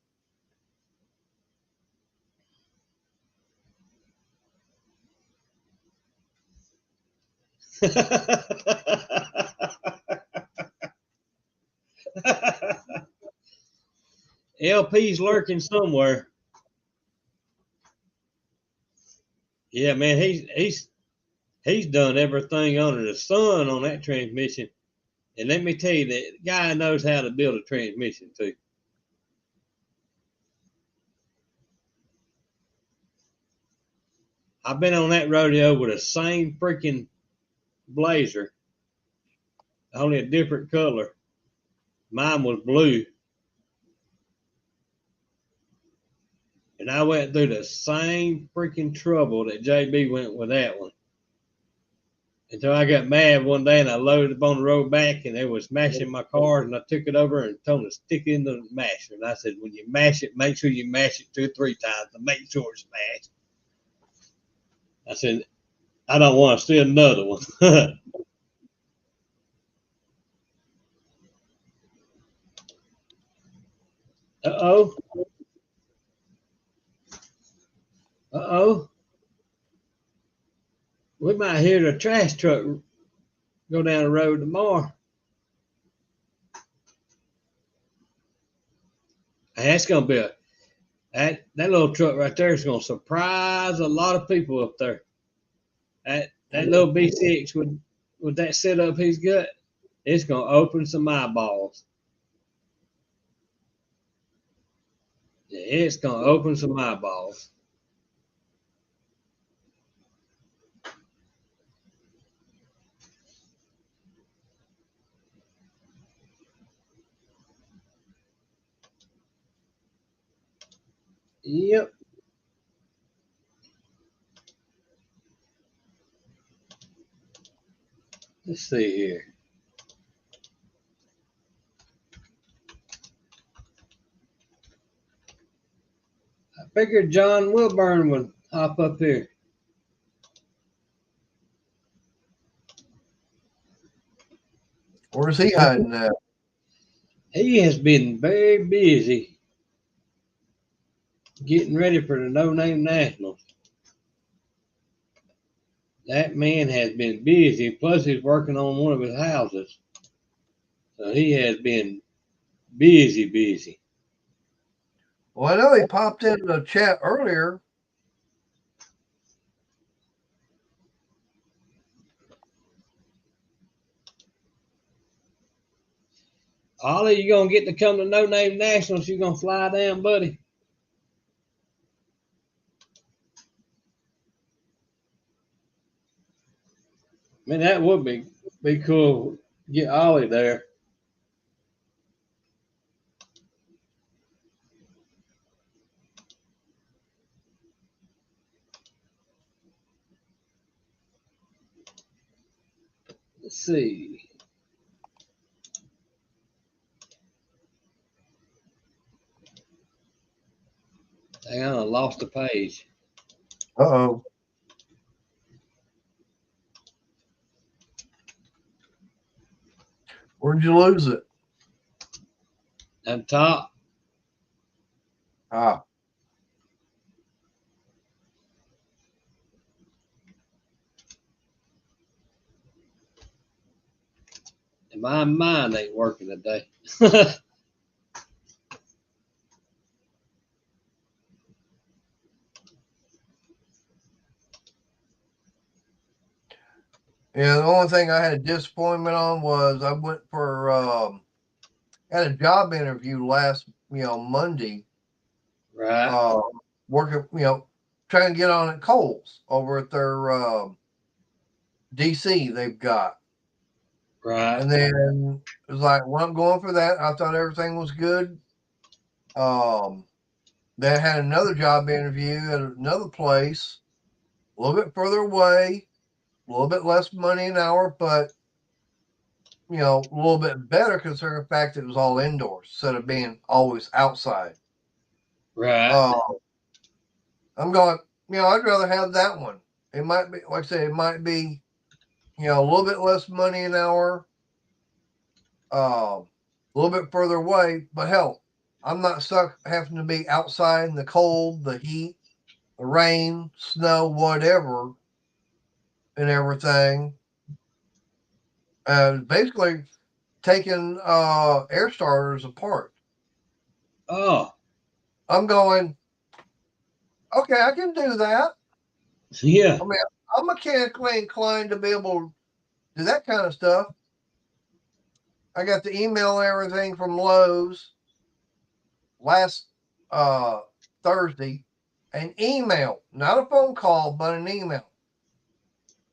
LP's lurking somewhere. Yeah, man, he's done everything under the sun on that transmission. And let me tell you, that guy knows how to build a transmission too. I've been on that rodeo with the same freaking Blazer, only a different color. Mine was blue. And I went through the same freaking trouble that JB went with that one. Until I got mad one day and I loaded up on the road back and they was smashing my cars and I took it over and told them to stick it in the masher. And I said, when you mash it, make sure you mash it 2 or 3 times to make sure it's smashed. I said, I don't want to see another one. Uh-oh. Uh-oh. We might hear the trash truck go down the road tomorrow. And that's going to be that little truck right there is going to surprise a lot of people up there. That little B6 with that setup he's got, it's going to open some eyeballs. Yeah, it's going to open some eyeballs. Yep. Let's see here. I figured John Wilburn would hop up here. Where's he hiding at? He has been very busy getting ready for the No Name Nationals. That man has been busy, plus he's working on one of his houses. So he has been busy. Well, I know he popped into the chat earlier. Ollie, you gonna get to come to No Name Nationals? You gonna fly down, buddy? Man, that would be cool. Get Ollie there. Let's see. Dang, I lost the page. Uh-oh. Where'd you lose it? Up top. Ah. And my mind ain't working today. Yeah, the only thing I had a disappointment on was I went for had a job interview last Monday. Right. Working, trying to get on at Kohl's over at their DC they've got. Right. And then it was like, well, I'm going for that. I thought everything was good. Then I had another job interview at another place, a little bit further away, a little bit less money an hour, but a little bit better considering the fact that it was all indoors instead of being always outside. Right. I'm going, I'd rather have that one. It might be, like I say, it might be, a little bit less money an hour, a little bit further away, but hell, I'm not stuck having to be outside in the cold, the heat, the rain, snow, whatever, and everything. Basically taking air starters apart. Oh, I'm going, okay, I can do that. yeah. I mean, I'm mechanically inclined to be able to do that kind of stuff. I got the email and everything from Lowe's last Thursday. An email, not a phone call, but an email.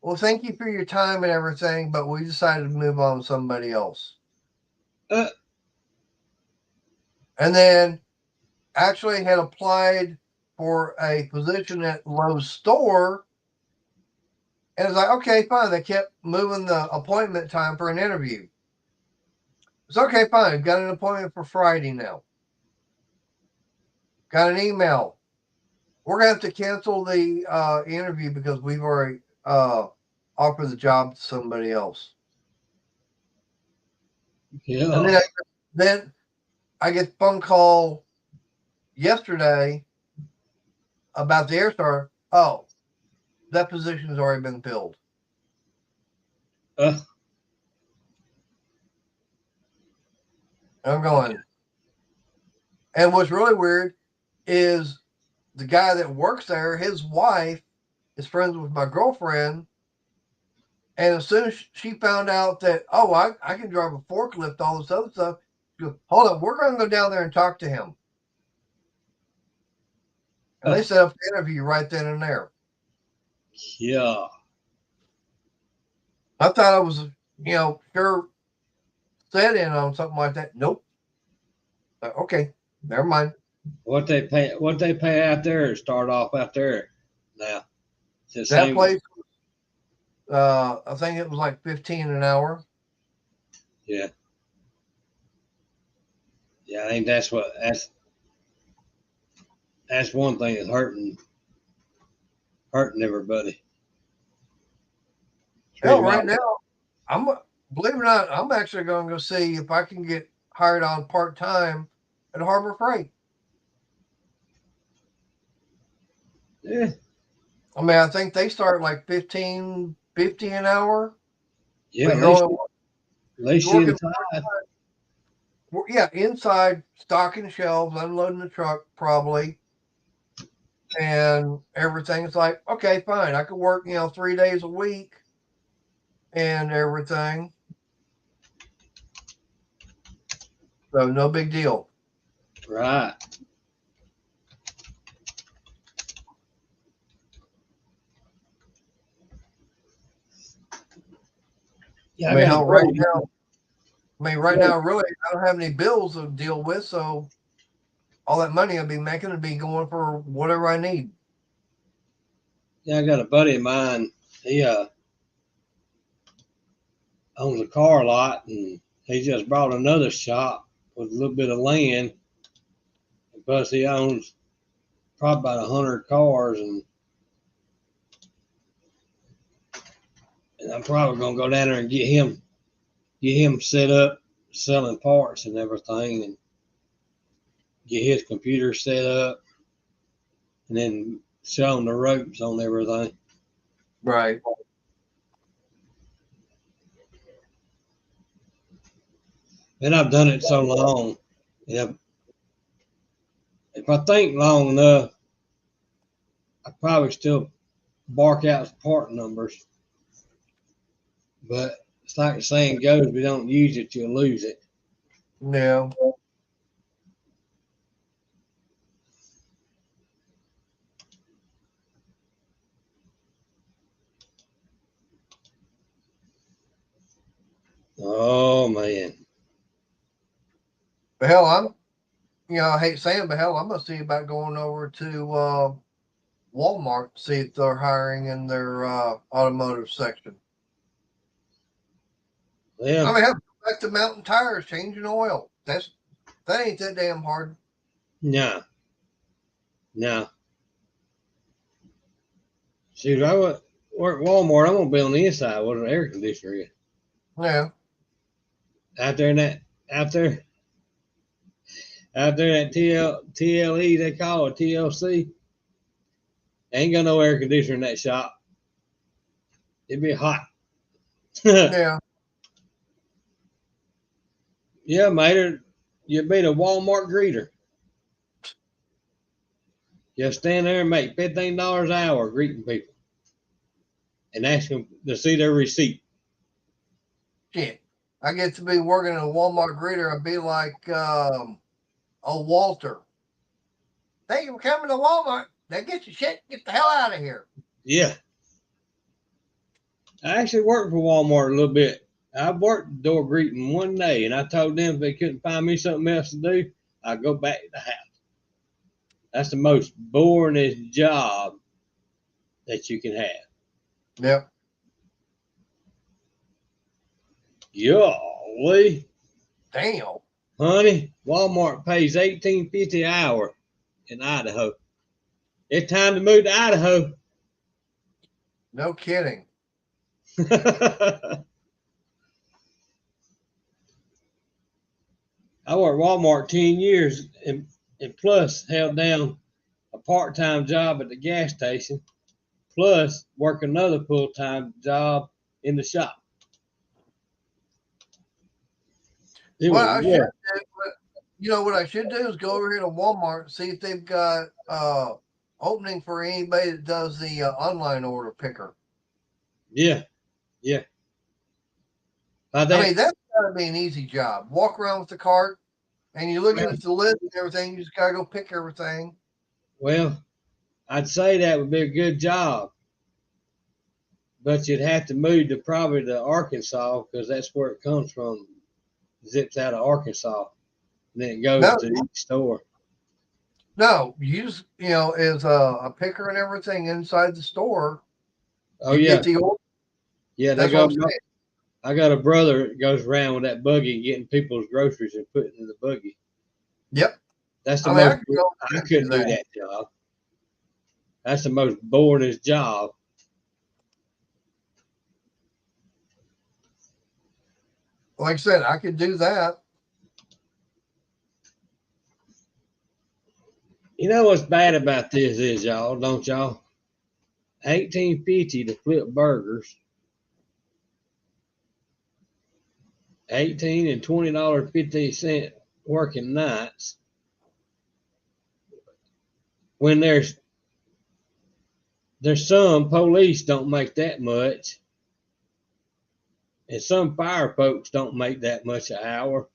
Well, thank you for your time and everything, but we decided to move on to somebody else. Uh, And then actually had applied for a position at Lowe's store. And it's like, okay, fine. They kept moving the appointment time for an interview. It's okay, fine. Got an appointment for Friday now. Got an email. We're going to have to cancel the interview because we've already offered the job to somebody else. yeah. And then I get a phone call yesterday about the air star. Oh, that position has already been filled. Uh, I'm going. And what's really weird is the guy that works there, his wife is friends with my girlfriend. And as soon as she found out that, oh, I can drive a forklift, all this other stuff, she goes, hold on, we're going to go down there and talk to him. And they set up the interview right then and there. yeah. I thought I was, sure set in on something like that. Nope. Okay, never mind. What they pay out there to start off out there now. It's the That same. place, I think it was like 15 an hour. Yeah. Yeah, I think that's one thing that's hurting everybody. Hell, right now, believe it or not, I'm actually going to go see if I can get hired on part time at Harbor Freight. Yeah. I mean, I think they start like 15.50 an hour. Yeah, But at least you're working, inside. yeah, inside, stocking shelves, unloading the truck, probably, and everything. It's like, okay, fine, I could work, 3 days a week and everything. So no big deal. Right. Yeah, I mean, right now, Yeah. really, I don't have any bills to deal with, so all that money I'll be making will be going for whatever I need. Yeah, I got a buddy of mine. He owns a car lot, and he just bought another shop with a little bit of land. And plus, he owns probably about 100 cars, and I'm probably gonna go down there and get him set up selling parts and everything, and get his computer set up, and then show him the ropes on everything. Right. And I've done it so long. Yeah. If I think long enough, I probably still bark out part numbers. But it's like the saying goes, if you don't use it, you'll lose it. Yeah. Oh man. But hell, I hate saying, but hell, I'm gonna see about going over to Walmart, see if they're hiring in their automotive section. Yeah. I mean, hell, back to mountain tires, changing oil. That ain't that damn hard. No. No. Shoot, I would work at Walmart. I'm gonna be on the inside with an air conditioner. Yeah. Out there in that out there that TLE they call it TLC. Ain't got no air conditioner in that shop. It'd be hot. Yeah. Yeah, mate. You'd be the Walmart greeter. You stand there and make $15 an hour greeting people and ask them to see their receipt. Shit. I get to be working in a Walmart greeter. I'd be like a Walter. Thank you for coming to Walmart. Now get your shit. Get the hell out of here. Yeah. I actually worked for Walmart a little bit. I worked door greeting one day, and I told them if they couldn't find me something else to do, I'd go back to the house. That's the most boringest job that you can have. Yep. Golly, Damn. honey, Walmart pays $18.50 an hour in Idaho. It's time to move to Idaho. No kidding. I worked Walmart 10 years and plus held down a part-time job at the gas station, plus work another full-time job in the shop. It What was I should work. do, you know what I should do is go over here to Walmart and see if they've got opening for anybody that does the online order picker. Yeah, yeah. I mean, that's gotta be an easy job. Walk around with the cart and you're looking at the list and everything. You just gotta go pick everything. Well, I'd say that would be a good job, but you'd have to move to probably to Arkansas because that's where it comes from. Zips out of Arkansas, and then it goes to each store. No, you just, is a picker and everything inside the store. Oh you yeah, get the order. yeah. They go. I got a brother that goes around with that buggy getting people's groceries and putting in the buggy. Yep. That's the I most. I couldn't do that job. That's the most boringest job. Like I said, I could do that. You know what's bad about this is, y'all, don't y'all? $18.50 to flip burgers. $18 and $20.50 working nights. When there's some police don't make that much, and some fire folks don't make that much an hour.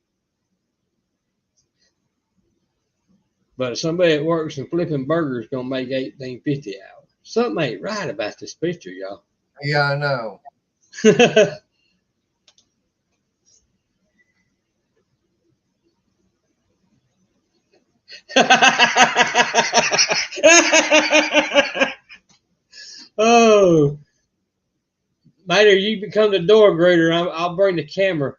But somebody that works in flipping burgers gonna make $18.50 an hour. Something ain't right about this picture, y'all. Yeah, I know. Oh, later you become the door greeter. I'll bring the camera.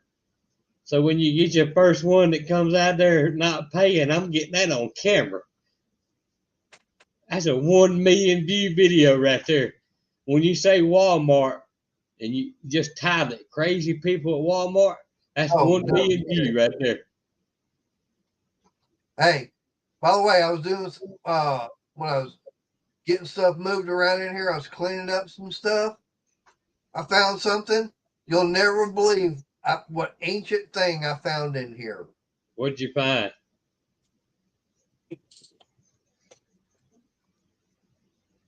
So when you get your first one that comes out there not paying, I'm getting that on camera. That's a 1 million view video right there. When you say Walmart and you just type it, crazy people at Walmart, that's 1 million view right there. Hey, by the way, I was doing when I was getting stuff moved around in here, I was cleaning up some stuff. I found something you'll never believe what ancient thing I found in here. What'd you find?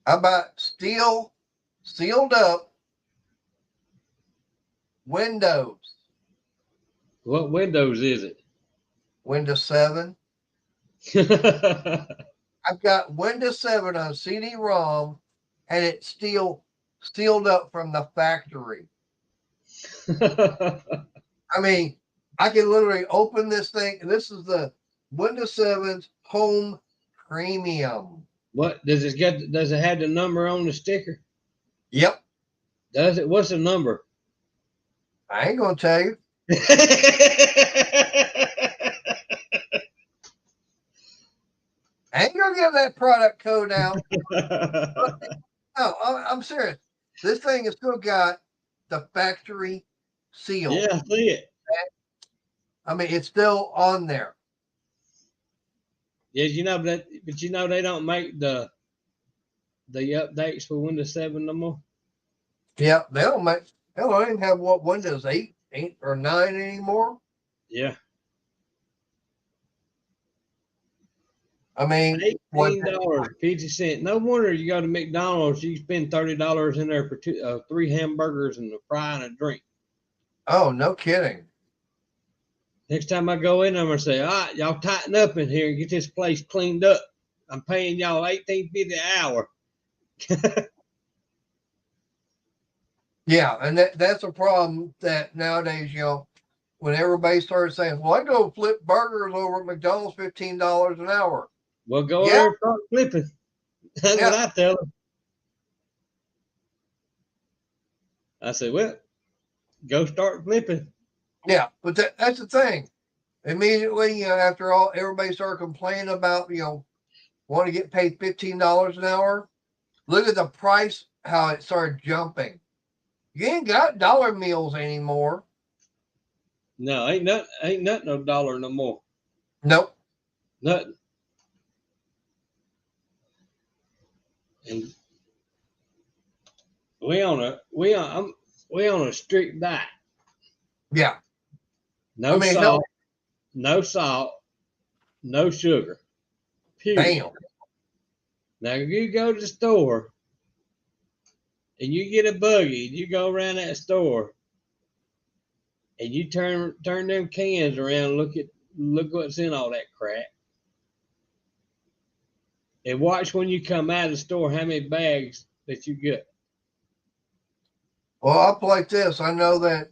How about sealed up Windows? What Windows is it? Windows 7. I've got Windows 7 on CD-ROM, and it's still sealed up from the factory. I mean, I can literally open this thing. This is the Windows 7's Home Premium. What does it get? Does it have the number on the sticker? Yep. Does it? What's the number? I ain't gonna tell you. I ain't gonna give that product code out. No, I'm serious. This thing has still got the factory seal. Yeah, I see it. I mean, it's still on there. Yeah, you know that, but you know they don't make the updates for Windows 7 no more. Yeah, they don't even have what Windows 8 or 9 anymore. Yeah. I mean, $18.50. No wonder you go to McDonald's, you spend $30 in there for 3 hamburgers and a fry and a drink. oh, no kidding. Next time I go in, I'm gonna say, all right, y'all tighten up in here and get this place cleaned up. I'm paying y'all $18.50 an hour. Yeah, and that's a problem that nowadays, when everybody starts saying, well, I go flip burgers over at McDonald's $15 an hour. Well, go there and start flipping. That's what I tell them. I said, well, go start flipping. Yeah, but that's the thing. Immediately, after all, everybody started complaining about, want to get paid $15 an hour. Look at the price, how it started jumping. You ain't got dollar meals anymore. No, ain't nothing no dollar no more. Nope. Nothing. And we on a strict diet. Yeah. No salt, no salt, no sugar. Period. Damn. Now if you go to the store and you get a buggy and you go around that store and you turn them cans around, look what's in all that crap. And watch when you come out of the store how many bags that you get. Well, up like this, I know that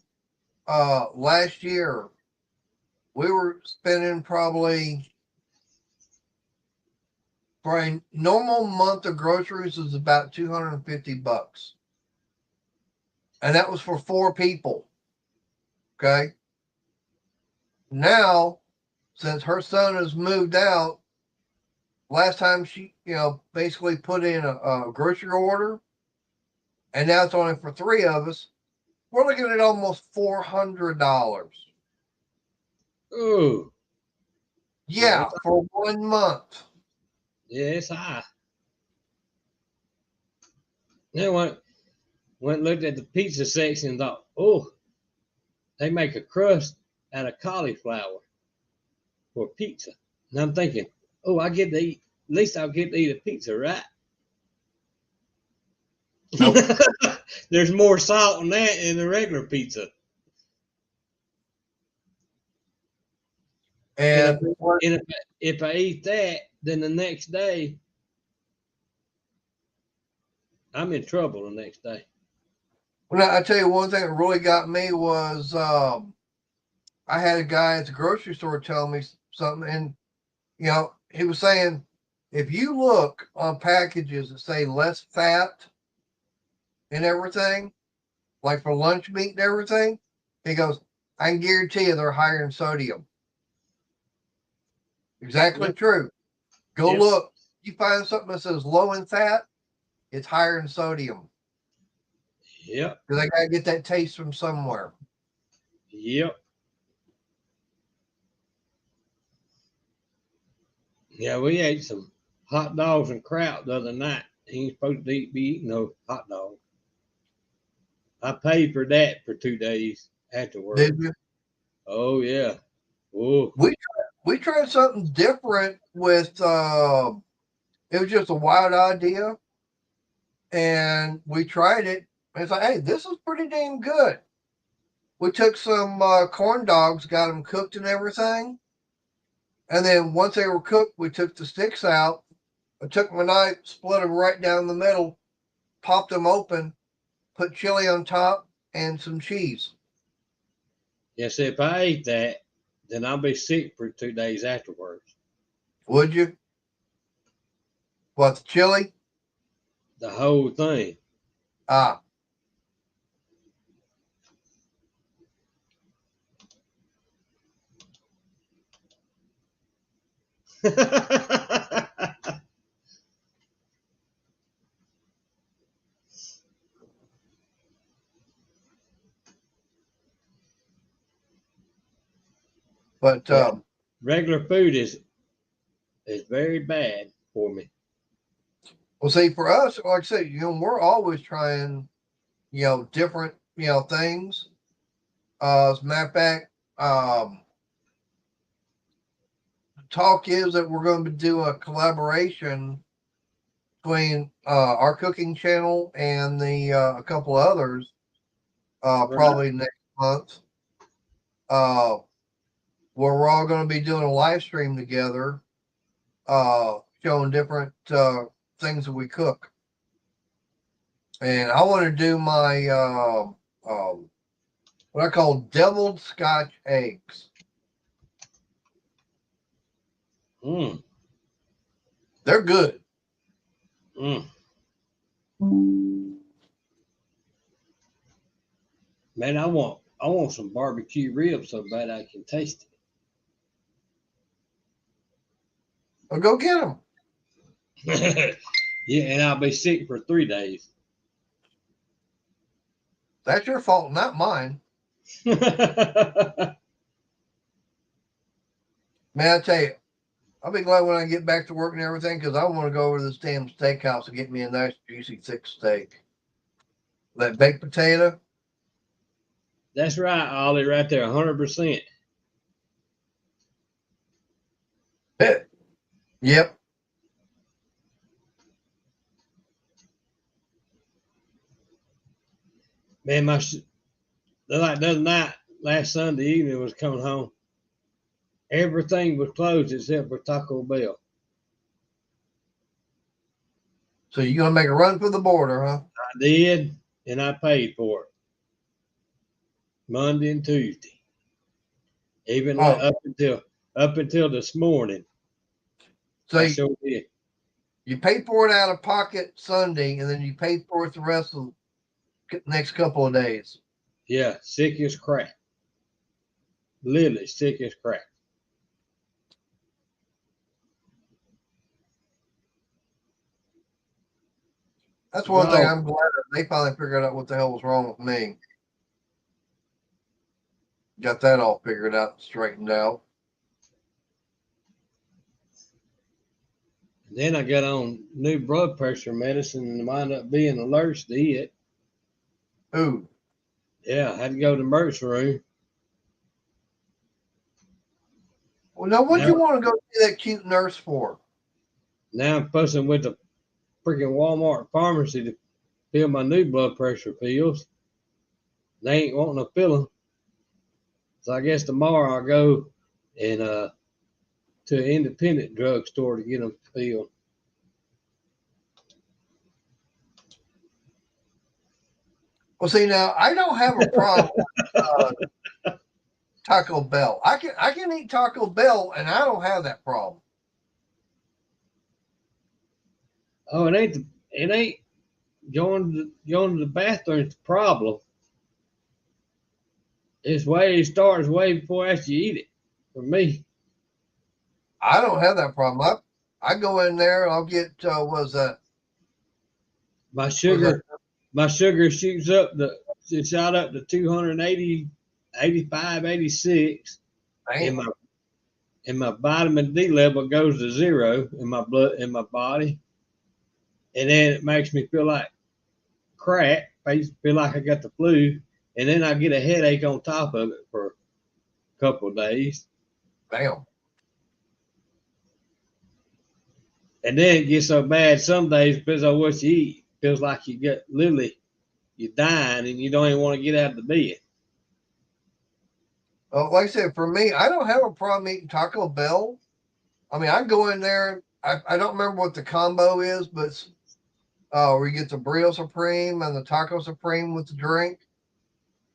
last year we were spending probably for a normal month of groceries was about $250. And that was for 4 people. Okay. Now, since her son has moved out, last time she, basically put in a grocery order, and now it's only for 3 of us, we're looking at almost $400. Ooh. Yeah, for 1 month. Yeah, it's high. Then went and looked at the pizza section and thought, oh, they make a crust out of cauliflower for pizza. And I'm thinking, oh, I get to eat, at least I'll get to eat a pizza, right? Nope. There's more salt in that than the regular pizza. And if I eat that, then the next day, I'm in trouble the next day. Well, I tell you, one thing that really got me was I had a guy at the grocery store tell me something, and he was saying, if you look on packages that say less fat and everything, like for lunch meat and everything, he goes, I can guarantee you they're higher in sodium. Exactly. Yep. True. Go look. You find something that says low in fat, it's higher in sodium. Yep. Because I got to get that taste from somewhere. Yep. Yeah, we ate some hot dogs and kraut the other night. He ain't supposed to be eating no hot dog. I paid for that for 2 days afterwards. Did you? Oh yeah. Oh. We tried something different with it was just a wild idea. And we tried it. And it's like, hey, this is pretty damn good. We took some corn dogs, got them cooked and everything. And then once they were cooked, we took the sticks out. I took my knife, split them right down the middle, popped them open, put chili on top, and some cheese. Yes, if I ate that, then I'll be sick for 2 days afterwards. Would you? What, the chili? The whole thing. Ah. But regular food is very bad for me. Well, see, for us, like I said, we're always trying, different, things. As a matter of fact, talk is that we're going to do a collaboration between our cooking channel and the a couple others probably next month, where we're all going to be doing a live stream together, showing different things that we cook. And I want to do my what I call deviled Scotch eggs. Mm. They're good. Mm. Man, I want some barbecue ribs so bad I can taste Well, go get them. it. Yeah, and I'll be sick for 3 days. That's your fault, not mine. Man, I tell you, I'll be glad when I get back to work and everything, because I want to go over to this damn steakhouse and get me a nice juicy thick steak. That baked potato. That's right, Ollie, right there, 100%. Yep. Man, like the other night, last Sunday evening, was coming home. Everything was closed except for Taco Bell. So you're gonna make a run for the border, huh? I did, and I paid for it. Monday and Tuesday, even up until this morning. So I sure did. you paid for it out of pocket Sunday, and then you paid for it the rest of the next couple of days. Yeah, sick as crap. Literally sick as crap. That's one thing No, I'm glad that they finally figured out what the hell was wrong with me. Got that all figured out, straightened out. then I got on new blood pressure medicine and wound up being allergic to it. Ooh. Yeah, I had to go to the emergency room. Well, now what'd Now, you want to go see that cute nurse for? now I'm fussing with the freaking Walmart pharmacy to fill my new blood pressure pills. They ain't wanting to fill them. So I guess tomorrow I'll go and to an independent drugstore to get them filled. Well, see, now I don't have a problem with Taco Bell. I can eat Taco Bell, and I don't have that problem. Oh, it ain't going to the bathroom's the problem. It starts way before after you eat it. For me, I don't have that problem. I go in there and I'll get was that my was that sugar my sugar it shot up to 280, 85, 86, and damn. my vitamin D level goes to 0 in my blood in my body, and then it makes me feel like crap. I feel like I got the flu, and then I get a headache on top of it for a couple of days. Damn. And then it gets so bad some days because of what you eat. Feels like you get literally you're dying and you don't even want to get out of the bed. Well, like I said, for me, I don't have a problem eating Taco Bell. I mean, I go in there. I don't remember what the combo is, but where you get the Burrito Supreme and the Taco Supreme with the drink.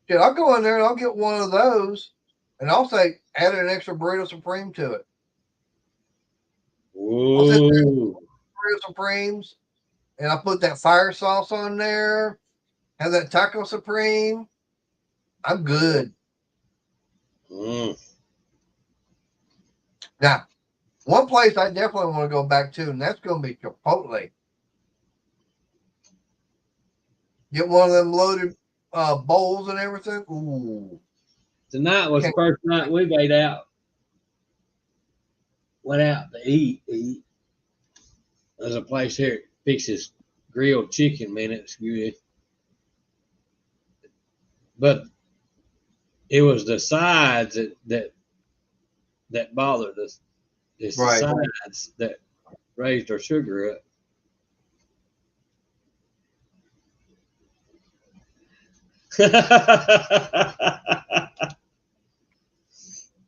Shit, I'll go in there and I'll get one of those, and I'll say add an extra Burrito Supreme to it. I'll sit there Whoa. with Burrito Supremes, and I put that fire sauce on there. Have that Taco Supreme. I'm good. Mm. Now, one place I definitely want to go back to, and that's going to be Chipotle. Get one of them loaded bowls and everything. Ooh. Tonight was the first night we've went out to eat. There's a place here that fixes grilled chicken, man. It's good. But it was the sides that bothered us. It's Right. the sides that raised our sugar up.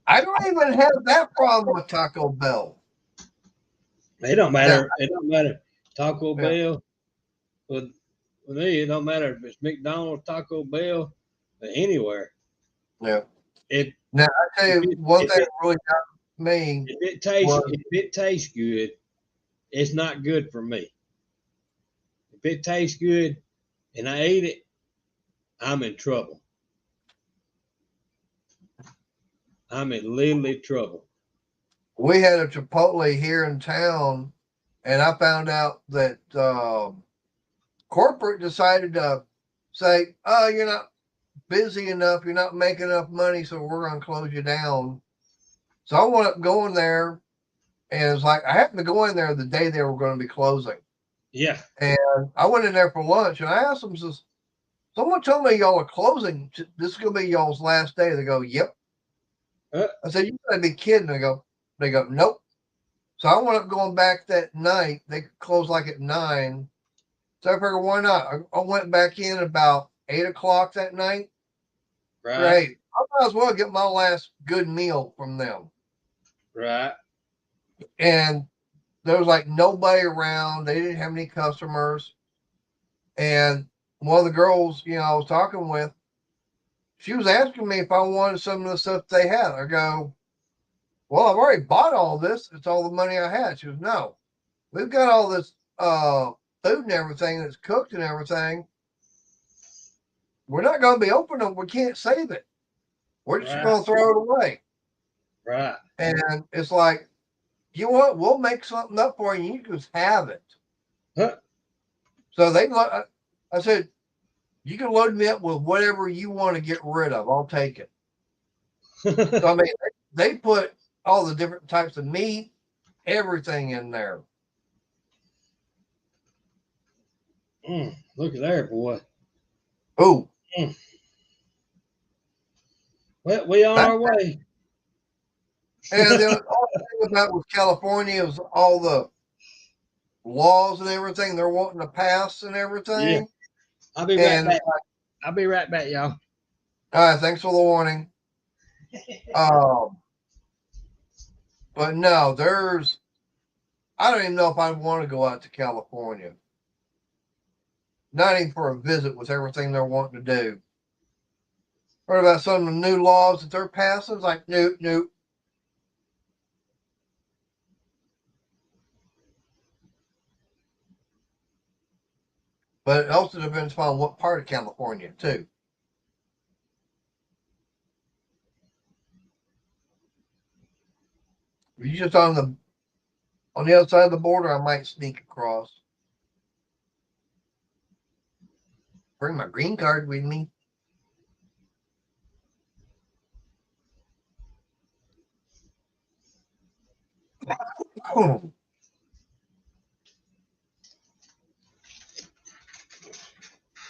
I don't even have that problem with Taco Bell. It don't matter. Now, It don't matter. Taco yeah. Bell. With me, it don't matter if it's McDonald's, Taco Bell, or anywhere. Yeah. It Now I tell if you it, one if thing it really got me was if it tastes good, it's not good for me. If it tastes good and I eat it, I'm in trouble. I'm in literally trouble. we had a Chipotle here in town, and I found out that corporate decided to say, "Oh, you're not busy enough, you're not making enough money, so we're going to close you down." So I wound up going there, and it's like I happened to go in there the day they were going to be closing, Yeah. and I went in there for lunch, and I asked them, says, "Someone told me y'all are closing. This is going to be y'all's last day." They go, "Yep." I said, "You gotta be kidding." They go, "Nope." So I wound up going back that night. They closed like at 9. So I figured, why not? I went back in about 8 o'clock that night. Right. Great. I might as well get my last good meal from them. Right. And there was like nobody around. They didn't have any customers. And one of the girls, I was talking with, she was asking me if I wanted some of the stuff they had. I go, "Well, I've already bought all this. It's all the money I had." She goes, "No, we've got all this food and everything that's cooked and everything. We're not going to be open. We can't save it. We're just Right. going to throw it away." Right. And it's like, you know what? We'll make something up for you. You just have it. Huh. So I said, "You can load me up with whatever you want to get rid of. I'll take it." So I mean, they put all the different types of meat, everything in there. Look at there, boy. Oh, Mm. Well, we on that, our way. and then all the thing about with California is all the laws and everything they're wanting to pass and Yeah. everything. I'll be right And back. I'll be right back, y'all. all right, thanks for the warning. Um, but no, I don't even know if I want to go out to California. Not even for a visit with everything they're wanting to do. Heard about some of the new laws that they're passing? It's like, nope, nope. But it also depends upon what part of California, too. If you're just on the other side of the border, I might sneak across. Bring my green card with me. Oh.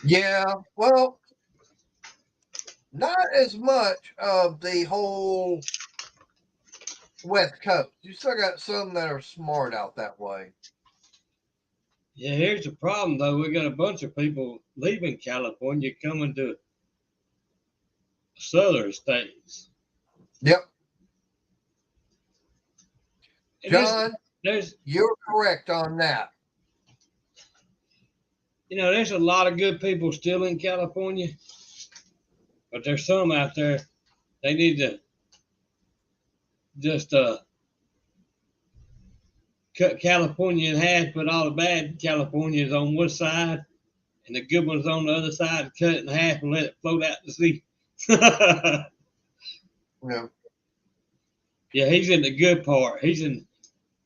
Yeah, well, not as much of the whole West Coast. You still got some that are smart out that way. Yeah, here's the problem though. We got a bunch of people leaving California coming to southern states. Yep. And John, there's you're correct on that. there's a lot of good people still in California, but there's some out there. They need to just cut California in half, put all the bad Californians on one side and the good ones on the other side, and cut it in half and let it float out to sea. Yeah. Yeah, he's in the good part. He's in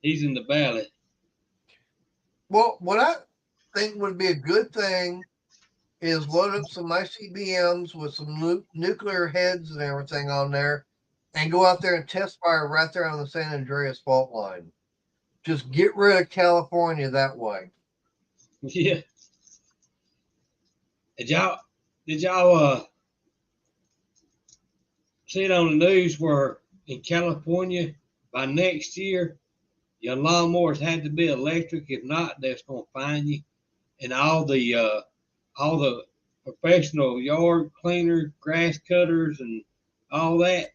the valley. Well, what I think would be a good thing is load up some ICBMs with some nuclear heads and everything on there and go out there and test fire right there on the San Andreas fault line. Just get rid of California that way. Yeah. Did y'all see it on the news where in California by next year, your lawnmowers had to be electric. If not, they're gonna fine you. And all the professional yard cleaners, grass cutters, and all that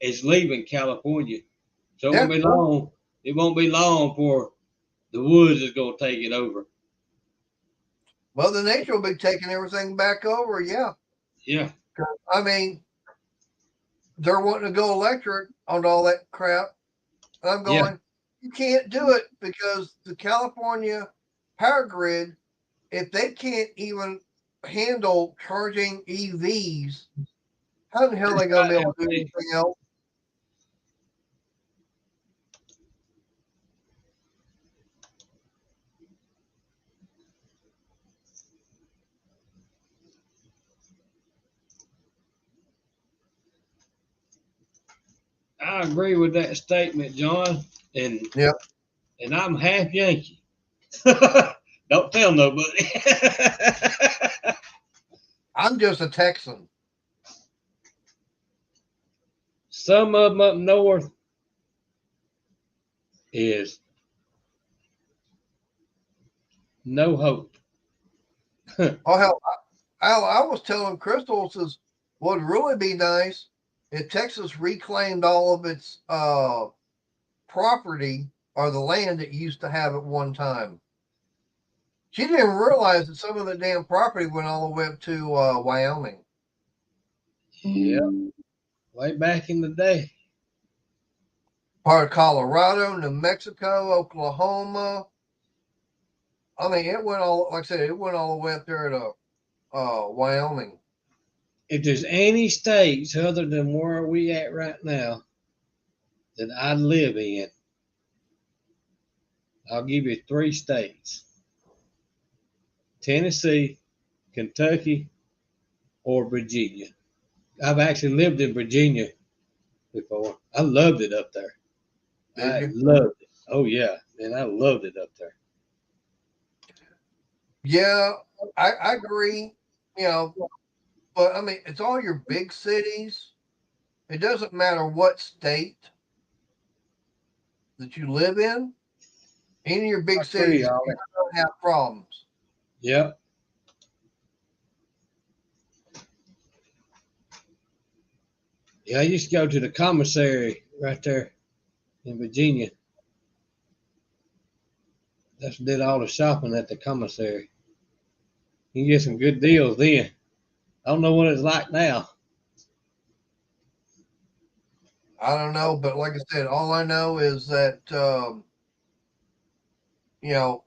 is leaving California. So it Yeah. won't be long. It won't be long before the woods is gonna take it over. Mother Nature will be taking everything back over. Yeah. Yeah. I mean, they're wanting to go electric on all that crap. And I'm Yeah. going, you can't do it because the California power grid, if they can't even handle charging EVs, how the hell are they going to be able to do anything else? I agree with that statement, John. And Yep. and I'm half Yankee. Don't tell nobody. I'm just a Texan. Some of them up north is no hope. Oh, hell, I was telling Crystal, says, what would really be nice if Texas reclaimed all of its property or the land it used to have at one time. She didn't realize that some of the damn property went all the way up to Wyoming. Yeah, way back in the day. Part of Colorado, New Mexico, Oklahoma. I mean, it went all, like I said, it went all the way up there to Wyoming. If there's any states other than where we at right now that I live in, I'll give you 3 states: Tennessee, Kentucky, or Virginia. I've actually lived in Virginia before. I loved it up there. Did you? Loved it. Oh yeah, man, I loved it up there. Yeah, I agree. You know, but I mean, it's all your big cities. It doesn't matter what state that you live in. Any of your big I agree, cities, Ollie. you're going to have problems. Yep. Yeah, I used to go to the commissary right there in Virginia. That's did all the shopping at the commissary. You can get some good deals then. I don't know what it's like now. I don't know, but like I said, all I know is that you know,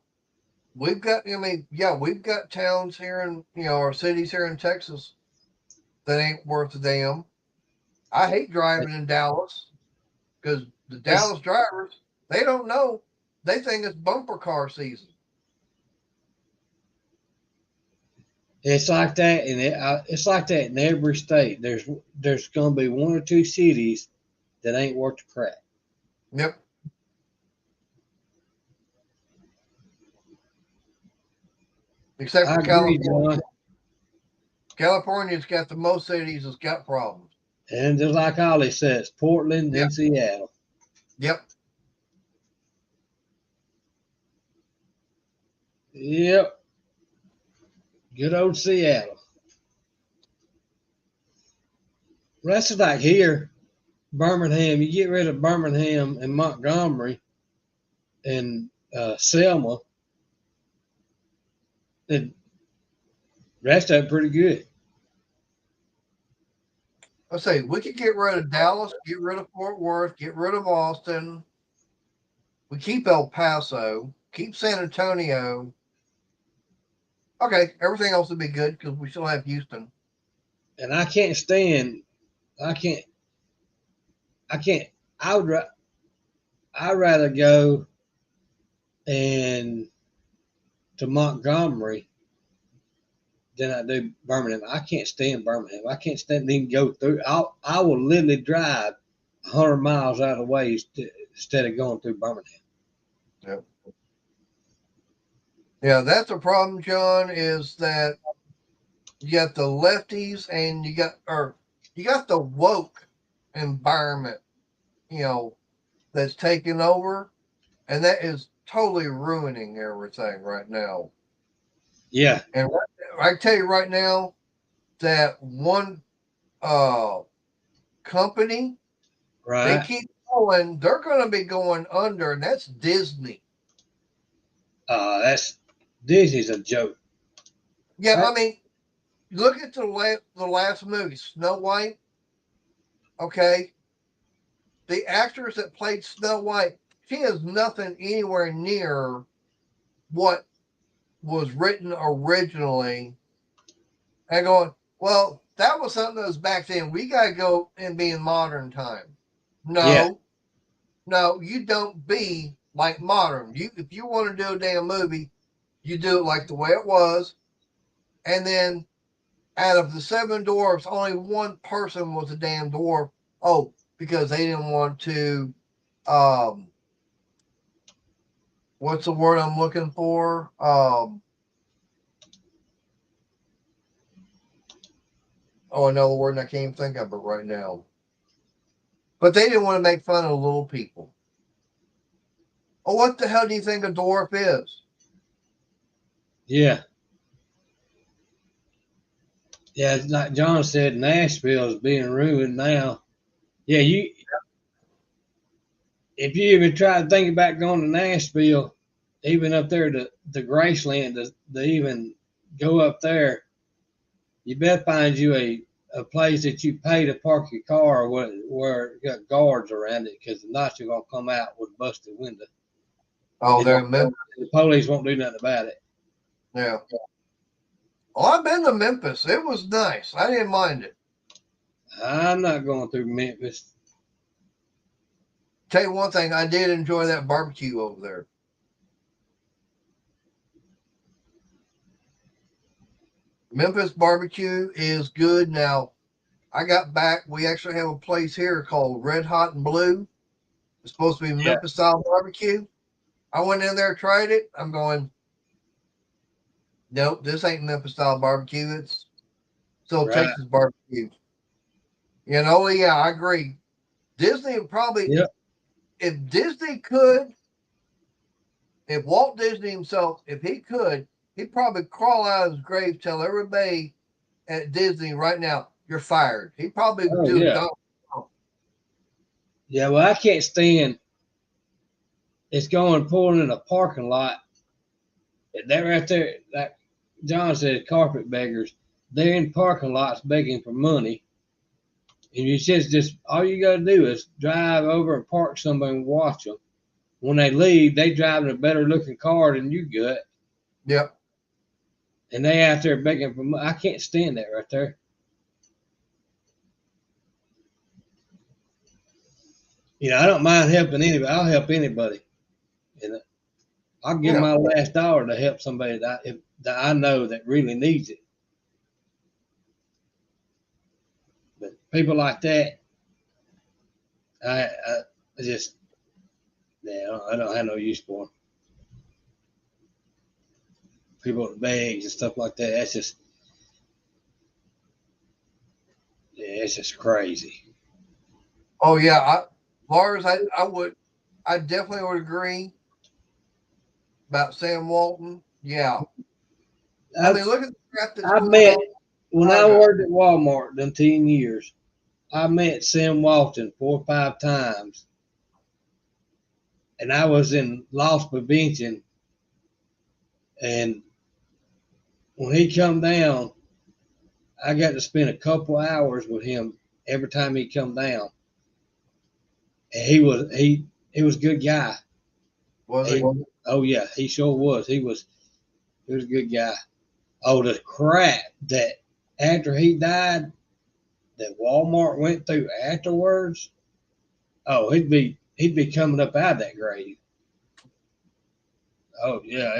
we've got. I mean, yeah, we've got towns here in our cities here in Texas that ain't worth a damn. I hate driving in Dallas because the It's Dallas drivers, they don't know. They think it's bumper car season. it's like that, and it's like that in every state. There's going to be 1 or 2 cities that ain't worth the crap. Yep. Except I for agree, California. John. California's got the most cities that's got problems. And just like Ollie says, Portland Yep. and Seattle. Yep. Yep. Good old Seattle. That's like here, Birmingham. You get rid of Birmingham and Montgomery and Selma, and rest of it pretty good. I say we could get rid of Dallas, get rid of Fort Worth, get rid of Austin. We keep El Paso, keep San Antonio. Okay, everything else would be good because we still have Houston. And I can't stand. I can't. I can't. I would. I'd rather go and to Montgomery than I do Birmingham. I can't stand Birmingham. I can't stand even go through. I will literally drive 100 miles out of the way instead of going through Birmingham. Yep. Yeah, that's a problem, John, is that you got the lefties and you got the woke environment, you know, that's taken over, and that is totally ruining everything right now. Yeah. And I can tell you right now that one company, they Right. keep going, they're going to be going under, and that's Disney. That's Disney's a joke. Yeah, That, I mean, look at the last movie, Snow White. Okay, the actress that played Snow White, she has nothing anywhere near what was written originally. And going, well, that was something that was back then. We got to go and be in modern time. yeah. No, no, you don't be like modern. If you want to do a damn movie, you do it like the way it was. And then out of the seven dwarfs, only one person was a damn dwarf. Oh, because they didn't want to um what's the word I'm looking for? Another word and I can't even think of it right now. But they didn't want to make fun of little people. Oh, what the hell do you think a dwarf is? Yeah. Yeah. Like John said, Nashville is being ruined now. Yeah. If you even try to think about going to Nashville, even up there to Graceland, to even go up there, you better find you a place that you pay to park your car where it got guards around it, because the night you're gonna come out with a busted window. Oh, And they're in Memphis. the police won't do nothing about it. Yeah. Well, I've been to Memphis. It was nice. I didn't mind it. I'm not going through Memphis. Tell you one thing, I did enjoy that barbecue over there. Memphis barbecue is good. Now, I got back. We actually have a place here called Red Hot and Blue. It's supposed to be Yeah. Memphis style barbecue. I went in there, tried it. I'm going, nope, this ain't Memphis style barbecue. It's still Right. Texas barbecue. Yeah, I agree. Disney would probably, Yep. if Disney could, if Walt Disney himself, if he could, he'd probably crawl out of his grave, tell everybody at Disney right now, you're fired. He'd probably Oh do yeah. Donald. Yeah. Well, I can't stand. It's going pulling in a parking lot. That right there, like John said, carpet beggars. They're in parking lots begging for money. And you just all you got to do is drive over and park somewhere and watch them. When they leave, they driving a better looking car than you got, Yep. and they out there begging for money. I can't stand that right there. I don't mind helping anybody. I'll help anybody, and I'll give Yeah. my last dollar to help somebody that I know that really needs it. But people like that, I just, yeah, I don't have no use for them. People with bags and stuff like that. That's just, yeah, it's just crazy. Oh yeah. Lars, I definitely would agree about Sam Walton. Yeah. I I've, mean, look at the crap that's I've going met on in when I Chicago. worked at Walmart them 10 years. I met Sam Walton 4 or 5 times, and I was in loss prevention. And when he come down, I got to spend a couple hours with him every time he come down. And he was a good guy. Was He, he? oh yeah, he sure was. He was a good guy. Oh, the crap that after he died, that Walmart went through afterwards. Oh, he'd be coming up out of that grave. Oh yeah,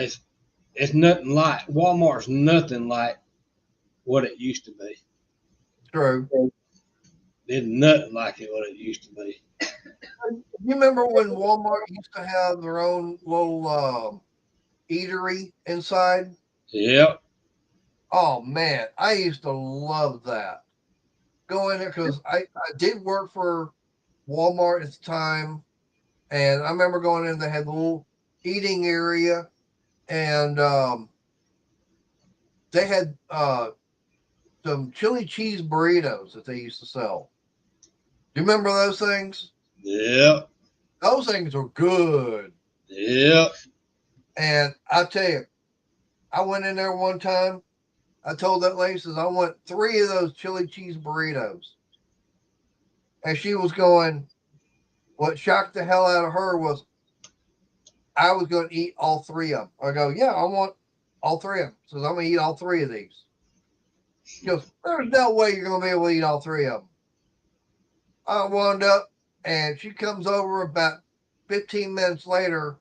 it's nothing like Walmart's nothing like what it used to be. True. It's nothing like it what it used to be. You remember when Walmart used to have their own little eatery inside? Yep. Oh man, I used to love that. Go in there because I did work for Walmart at the time, And I remember going in, they had a little eating area, and they had some chili cheese burritos that they used to sell. Do you remember those things? Yep. Those things were good. Yep. And I tell you, I went in there one time. I told that lady, says, I want 3 of those chili cheese burritos. And she was going, what shocked the hell out of her was I was going to eat all 3 of them. I go, yeah, I want all 3 of them. Says, I'm going to eat all 3 of these. She goes, there's no way you're going to be able to eat all 3 of them. I wound up, and she comes over about 15 minutes later.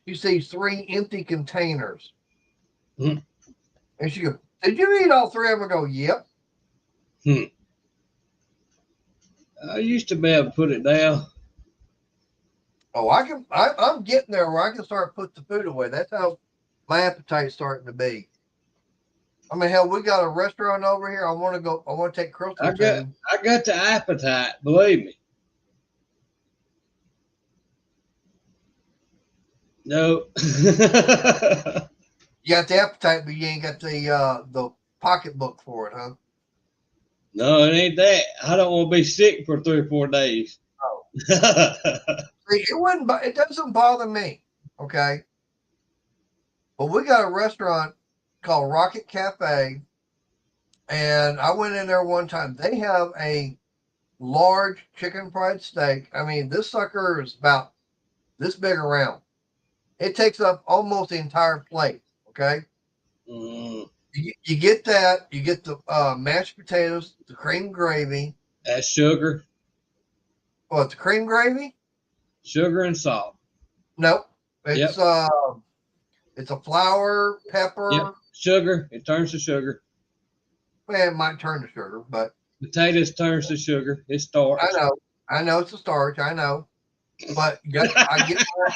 She sees 3 empty containers. Hmm. And she goes, did you eat all 3 of them? I go, yep. Hmm. I used to be able to put it down. Oh, I'm getting there where I can start putting the food away. That's how my appetite's starting to be. I mean, hell, we got a restaurant over here. I want to take Crystal I to. got the appetite, believe me. No. You got the appetite, but you ain't got the pocketbook for it, huh? No, it ain't that. I don't want to be sick for 3 or 4 days. Oh. See, it doesn't bother me, okay? But we got a restaurant called Rocket Cafe, and I went in there one time. They have a large chicken fried steak. I mean, this sucker is about this big around. It takes up almost the entire plate, okay? Mm, You get that. You get the mashed potatoes, the cream gravy. that's sugar, What, the cream gravy? sugar and salt. Nope. Yep. It's a flour, pepper. Yep. Sugar, it turns to sugar. Well, it might turn to sugar, but Potatoes turns to sugar. It's starch. I know it's a starch. I know, but I get more.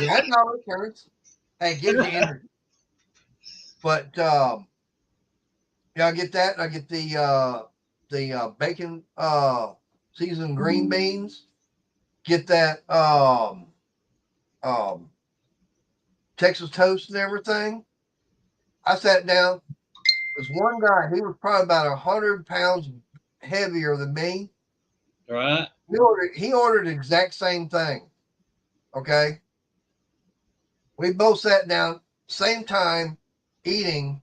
Yeah, I know it turns. Hey, it gives you energy. But yeah, I get that. I get the bacon seasoned green beans. Get that um Texas toast and everything. I sat down. There's one guy. He was probably about 100 pounds heavier than me. Right? He ordered the exact same thing. Okay. We both sat down, same time, eating.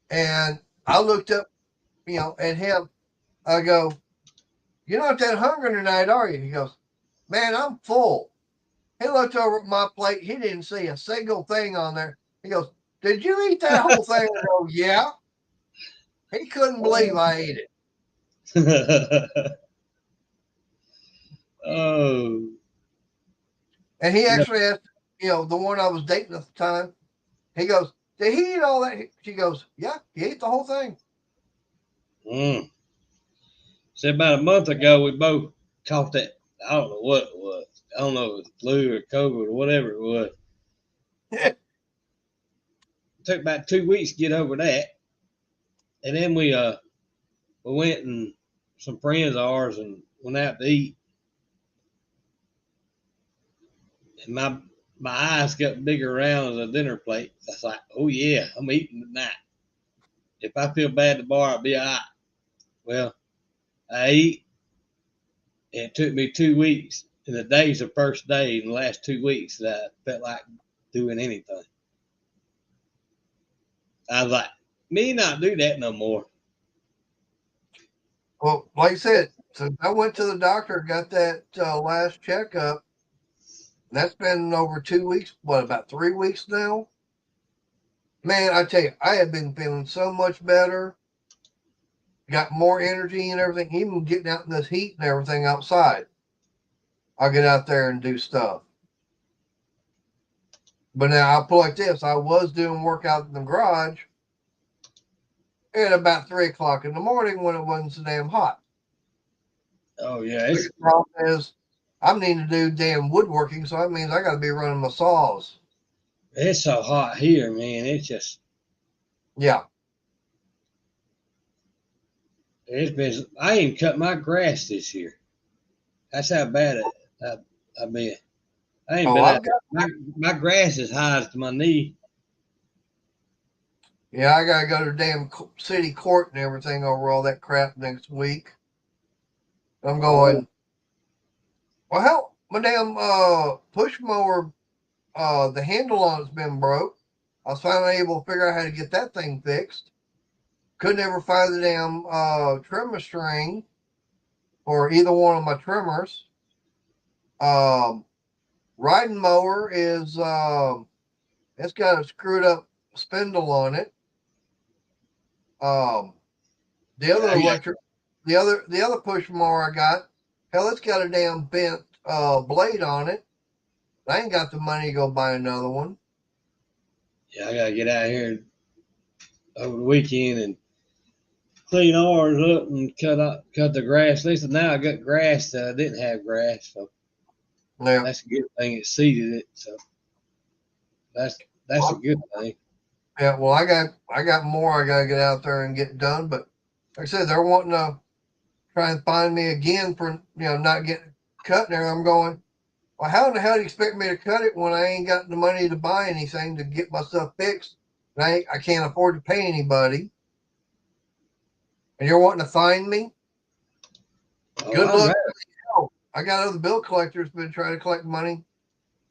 And I looked up, at him. I go, you're not that hungry tonight, are you? He goes, man, I'm full. He looked over at my plate. He didn't see a single thing on there. He goes, did you eat that whole thing? I go, yeah. He couldn't believe I ate it. Oh. And he actually asked, the one I was dating at the time, he goes, did he eat all that? She goes, yeah, he ate the whole thing. Mm. So about a month ago, we both caught that. I don't know what it was. I don't know if it was flu or COVID or whatever it was. It took about 2 weeks to get over that. And then we went and some friends of ours and went out to eat. And my eyes got bigger around as a dinner plate. I was like, oh yeah, I'm eating tonight. If I feel bad at the bar, I'll be all right. Well, I ate. And it took me 2 weeks. And the day's the first day in the last 2 weeks that I felt like doing anything. I was like, me not do that no more. Well, like I said, so I went to the doctor, got that last checkup. That's been over 2 weeks, about 3 weeks now? Man, I tell you, I have been feeling so much better. Got more energy and everything, even getting out in this heat and everything outside. I'll get out there and do stuff. But now I'll put like this. I was doing workout in the garage at about 3 o'clock in the morning when it wasn't so damn hot. Oh yeah, The problem is I'm needing to do damn woodworking, so that means I got to be running my saws. it's so hot here, man. Yeah. I ain't cut my grass this year. That's how bad I've been. I ain't Oh, been I've out. got. My grass is high as to my knee. Yeah, I gotta go to damn city court and everything over all that crap next week. I'm going. Well, hell, my damn push mower, the handle on it's been broke. I was finally able to figure out how to get that thing fixed. Couldn't ever find the damn trimmer string for either one of my trimmers. Um, riding mower is it's got a screwed up spindle on it. Um, the other I got, electric, the other push mower I got, hell, it's got a damn bent blade on it. I ain't got the money to go buy another one. yeah, I gotta get out here over the weekend and clean ours up and cut the grass. At least now I got grass that I didn't have grass, so Yeah, that's a good thing. It seeded it, so that's a good thing. yeah. Well, I got more I gotta get out there and get done. But like I said, they're wanting to try and find me again for not getting cut there. I'm going. Well, how in the hell do you expect me to cut it when I ain't got the money to buy anything to get my stuff fixed? And I can't afford to pay anybody. And you're wanting to fine me? Oh, Good I'd luck. rather, Hell, I got other bill collectors been trying to collect money.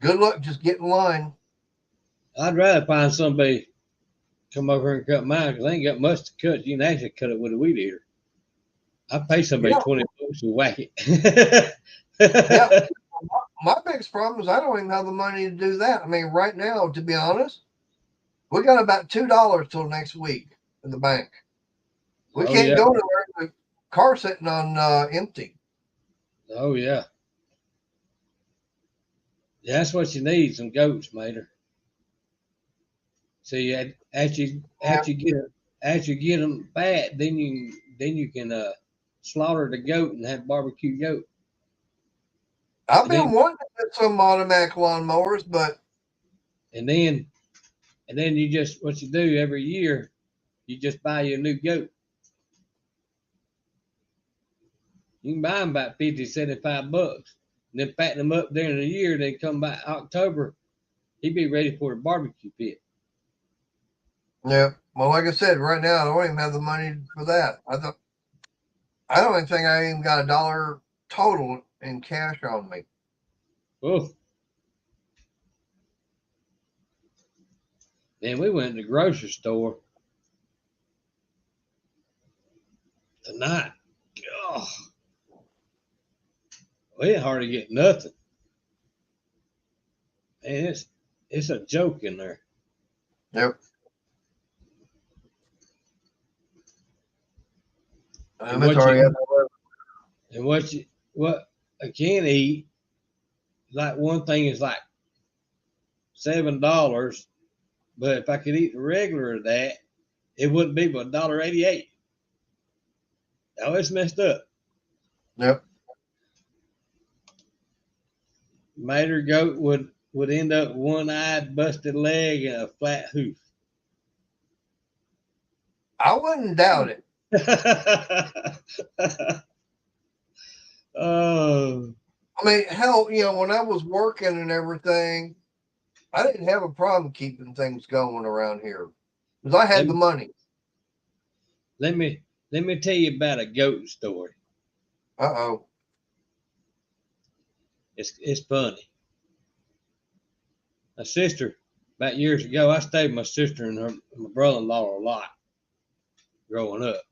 Good luck. Just get in line. I'd rather find somebody come over here and cut mine because I ain't got much to cut. You can actually cut it with a weed eater. I pay somebody Yeah, 20 bucks to whack it. yeah. My biggest problem is I don't even have the money to do that. I mean, right now, to be honest, we got about $2 till next week in the bank. We Oh can't yeah. go anywhere. The car sitting on empty. Oh yeah. Yeah, that's what you need, some goats, mater. See, after you get them fat, then you can slaughter the goat and have barbecue goat. I've And been then wanting to get some automatic lawnmowers, but and then and then you just what you do every year, you just buy you a new goat. You can buy them about 50, 75 bucks. And then fatten them up during the year, then come back October, he'd be ready for the barbecue pit. yeah. Well, like I said, right now I don't even have the money for that. I don't even think I even got $1 total in cash on me. Oh, then we went to the grocery store tonight. Oh, we didn't hardly get nothing. And it's a joke in there. Yep. And what Inventory. what I can eat, like one thing is like $7, but if I could eat the regular of that, it wouldn't be but $1.88. Oh, it's messed up. Yep. Mater goat would end up one-eyed, busted leg, and a flat hoof. I wouldn't doubt it. Oh, I mean, hell, when I was working and everything, I didn't have a problem keeping things going around here because I let had the me money. let me let me tell you about a goat story. Uh-oh. It's funny. My sister, about years ago, I stayed with my sister and my brother-in-law a lot growing up.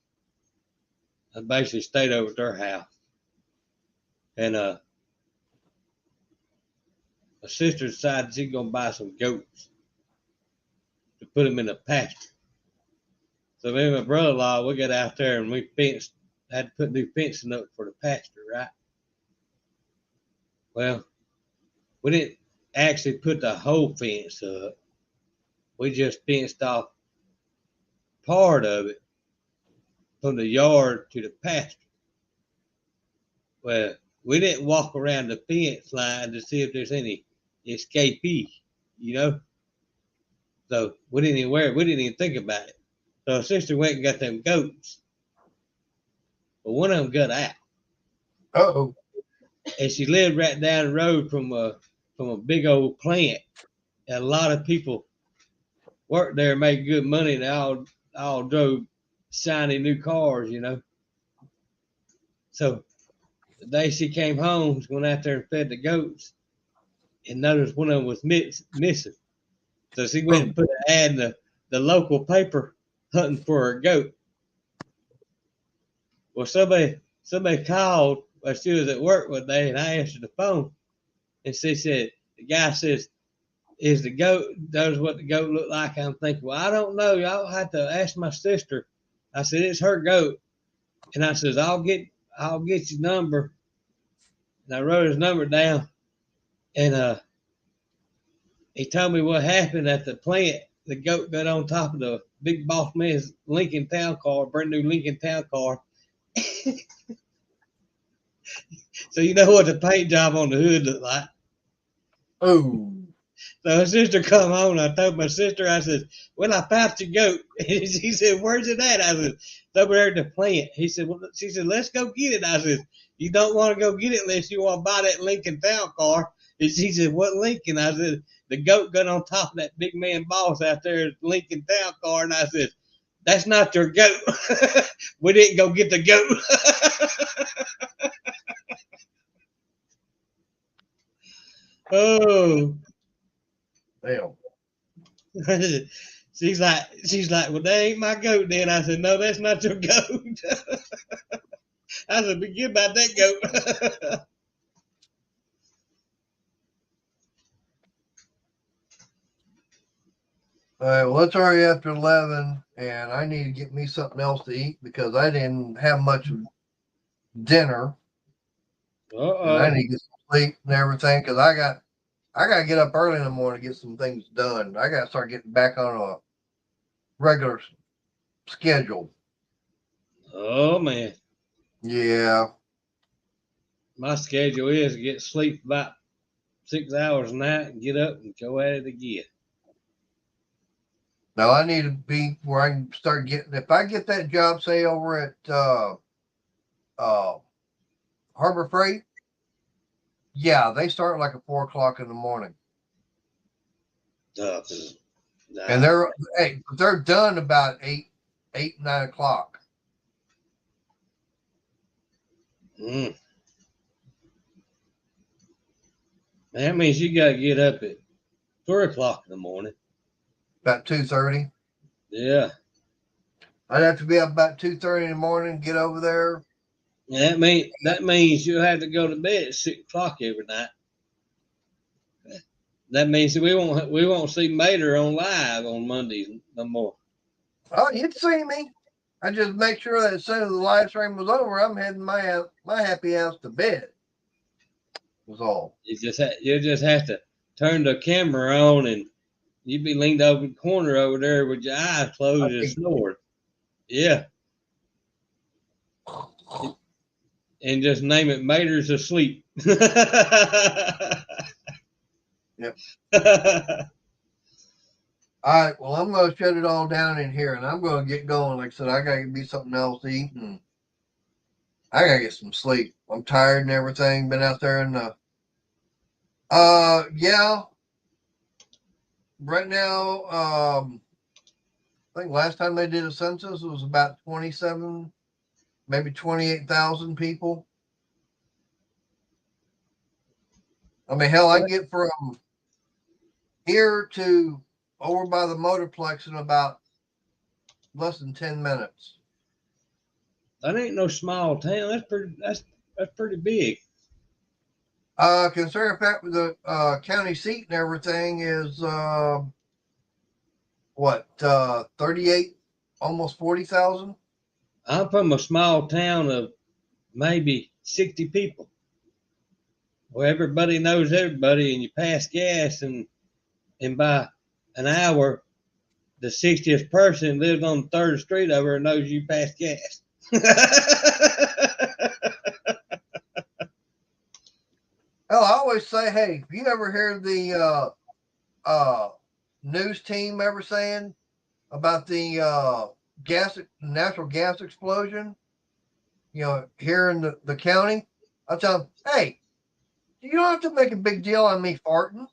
I basically stayed over at their house, and my sister decided she's gonna buy some goats to put them in a pasture. So me and my brother-in-law, we got out there and we had to put new fencing up for the pasture, right? Well, we didn't actually put the whole fence up. We just fenced off part of it from the yard to the pasture. Well, we didn't walk around the fence line to see if there's any escapee, you know. So we didn't even think about it. So our sister went and got them goats, but one of them got out. Uh-oh. and she lived right down the road from a big old plant. And a lot of people worked there, and made good money. And they all drove shiny new cars, you know. So the day she came home, she went out there and fed the goats, and noticed one of them was missing. So she went and put an ad in the local paper hunting for a goat. Well, somebody called while she was at work one day, and I answered the phone, and she said, the guy says, "Is the goat? Does what the goat look like?" I'm thinking, well, I don't know. Y'all have to ask my sister. I said, it's her goat, and I says, I'll get your number, and I wrote his number down, and he told me what happened at the plant. The goat got on top of the big boss man's Lincoln Town car, brand new Lincoln Town car. So you know what the paint job on the hood looked like. Oh. So my sister come home, and I told my sister, I said, well, I found your goat. And she said, where's it at? I said, it's over there at the plant. She said, let's go get it. I said, you don't want to go get it unless you want to buy that Lincoln Town car. And she said, what Lincoln? I said, the goat got on top of that big man boss out there at Lincoln Town car. And I said, that's not your goat. We didn't go get the goat. Oh. Damn. She's like, well, that ain't my goat then. I said, no, that's not your goat. I said, forget about that goat. All right, well, it's already after 11, and I need to get me something else to eat because I didn't have much of dinner, and I need to get some sleep and everything because I got to get up early in the morning to get some things done. I got to start getting back on a regular schedule. Oh, man. Yeah. My schedule is to get sleep about 6 hours a night and get up and go at it again. Now I need to be where I can start getting. If I get that job, say over at Harbor Freight, yeah, they start like at 4 o'clock in the morning, Nah. and they're done about 9 o'clock. Mm. That means you got to get up at 3 o'clock in the morning. About 2:30. Yeah. I'd have to be up about 2:30 in the morning, get over there. That means you'll have to go to bed at 6 o'clock every night. That means we won't see Mater on live on Mondays no more. Oh, you'd see me. I just make sure that as soon as the live stream was over, I'm heading my happy ass to bed. Was all. You just have to turn the camera on, and you'd be leaned over the corner over there with your eyes closed and snoring. Yeah. And just name it Mater's Asleep. Yep. All right, well, I'm going to shut it all down in here, and I'm going to get going. Like I said, I got to be something else to eat, and I got to get some sleep. I'm tired and everything. Been out there in the, yeah. Right now, I think last time they did a census, it was about 27, maybe 28,000 people. I mean, hell, I get from here to over by the Motorplex in about less than 10 minutes. That ain't no small town. That's pretty big. Considering the fact the county seat and everything is 38, almost 40,000. I'm from a small town of maybe 60 people, where everybody knows everybody, and you pass gas, and by an hour, the 60th person lives on the 3rd Street over and knows you passed gas. Hell, I always say, hey, if you ever hear the news team ever saying about the natural gas explosion, here in the county, I tell them, hey, You don't have to make a big deal on me farting.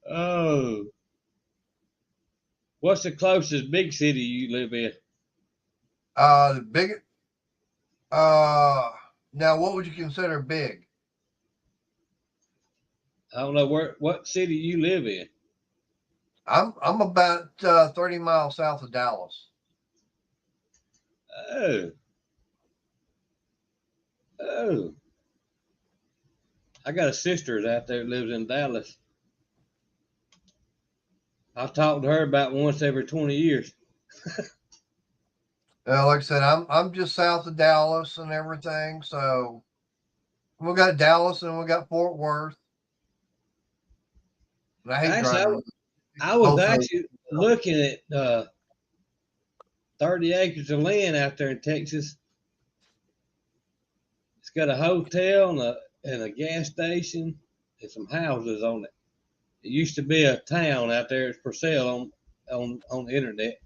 Oh, what's the closest big city you live in? The big. Now what would you consider big? I don't know what city you live in. I'm about 30 miles south of Dallas. Oh, oh. I got a sister out there that lives in Dallas. I talk to her about once every 20 years. Like I said, I'm just south of Dallas and everything. So we got Dallas and we got Fort Worth. And I hate Actually, driving I was both those. actually looking at 30 acres of land out there in Texas. It's got a hotel and a gas station and some houses on it. It used to be a town out there. It's for sale on the internet.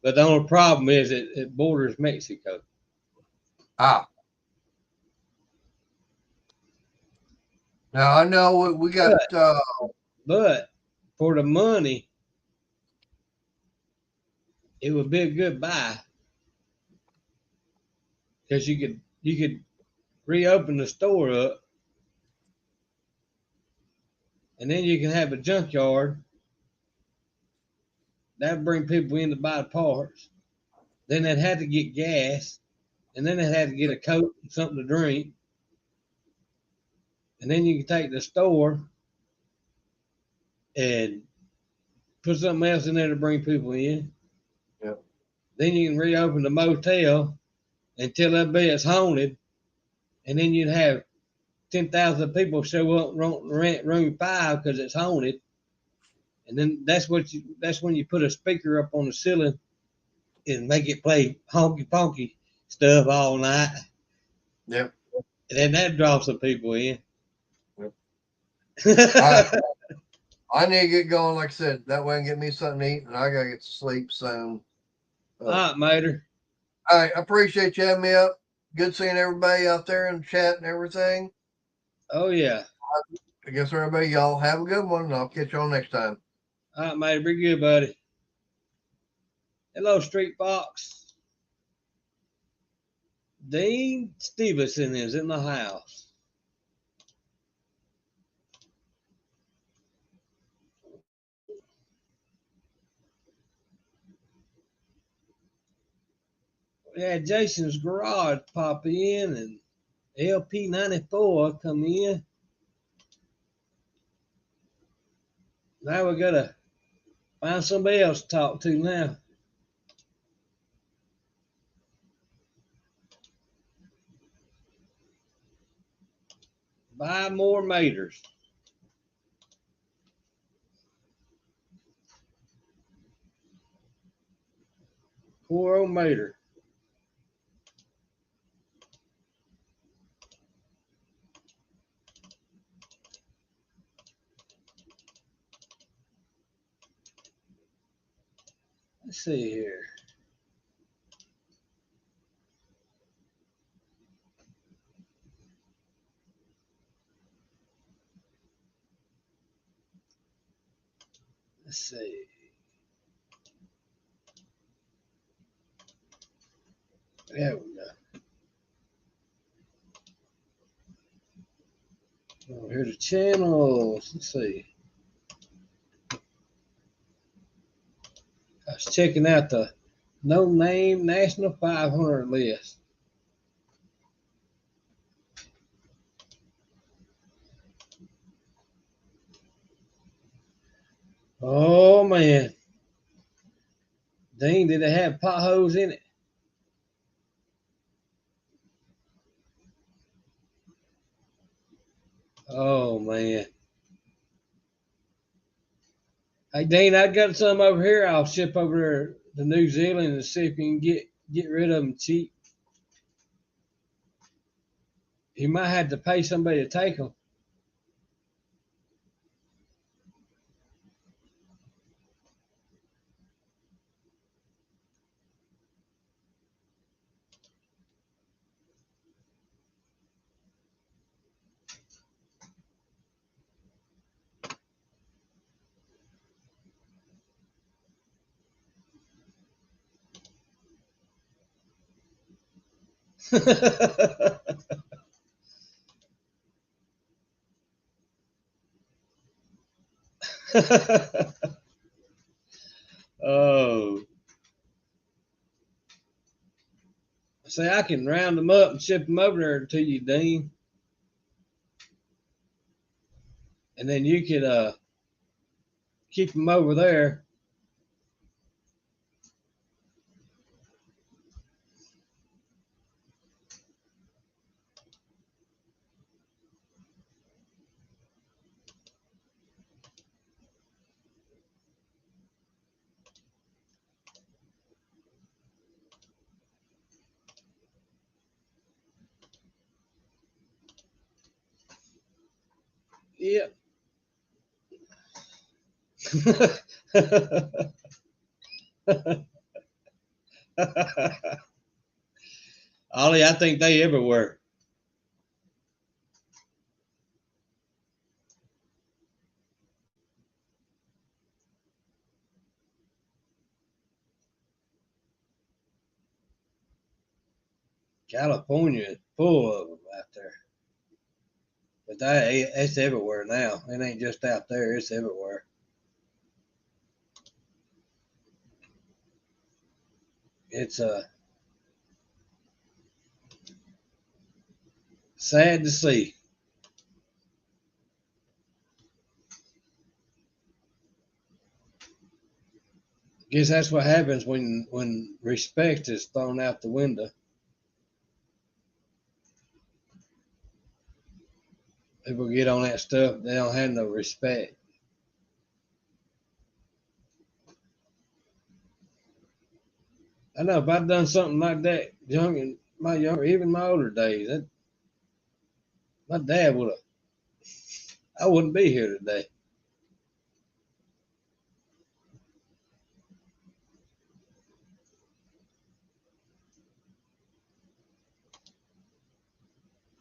But the only problem is it borders Mexico. Ah, now I know we got. But for the money, it would be a good buy because you could reopen the store up, and then you can have a junkyard. That'd bring people in to buy the parts. Then they'd have to get gas, and then they'd have to get a coat and something to drink. And then you can take the store and put something else in there to bring people in. Yep. Then you can reopen the motel and tell everybody it's haunted, and then you'd have 10,000 people show up and rent room 5 because it's haunted. And then that's when you put a speaker up on the ceiling and make it play honky ponky stuff all night. Yep. And then that draws some people in. Yep. I need to get going, like I said. That way I can get me something to eat, and I gotta get to sleep soon. All right, Mater. All right, I appreciate you having me up. Good seeing everybody out there in the chat and everything. Oh, yeah. I guess everybody, y'all have a good one, and I'll catch y'all next time. All right, Mater. Be good, buddy. Hello, Street Fox. Dean Stevenson is in the house. We had Jason's Garage pop in and LP94 come in. Now we gotta find somebody else to talk to now. Buy more maters. Poor old mater. Let's see here. Let's see. There we go. Oh, here are the channels. Let's see. I was checking out the No Name National 500 list. Oh man. Dang, did they have potholes in it? Oh man. Hey Dean, I got some over here. I'll ship over there to New Zealand and see if you can get rid of them cheap. You might have to pay somebody to take them. Oh, say I can round them up and ship them over there to you, Dean, and then you could keep them over there. Yep. Ollie, I think they everywhere. California is full of them out there. But it's everywhere now. It ain't just out there, it's everywhere. It's sad to see. I guess that's what happens when respect is thrown out the window. People get on that stuff, they don't have no respect. I know if I'd done something like that even my older days, my dad would have, I wouldn't be here today.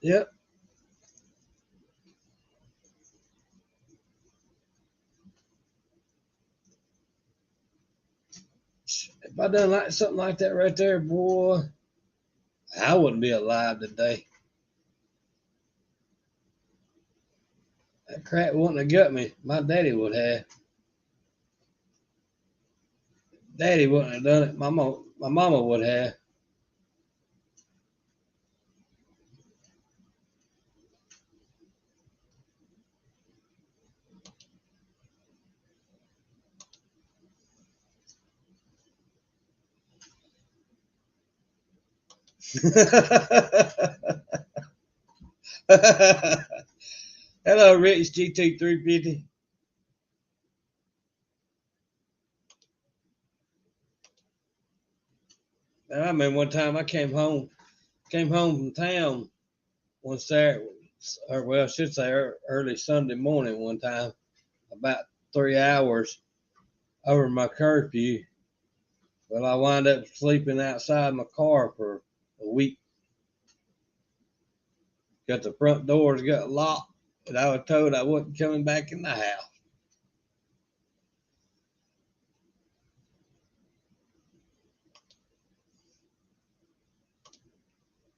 Yep. If I done something like that right there, boy, I wouldn't be alive today. That crap wouldn't have got me. My daddy would have. Daddy wouldn't have done it. My mama would have. Hello, Rich GT350. I remember one time I came home from town one Saturday, or well, I should say early Sunday morning one time, about 3 hours over my curfew. Well, I wound up sleeping outside my car for a week. Got the front doors got locked, and I was told I wasn't coming back in the house.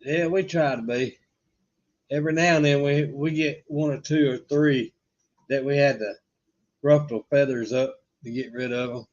Yeah, we try to be. Every now and then we get one or two or three that we had to ruffle feathers up to get rid of them.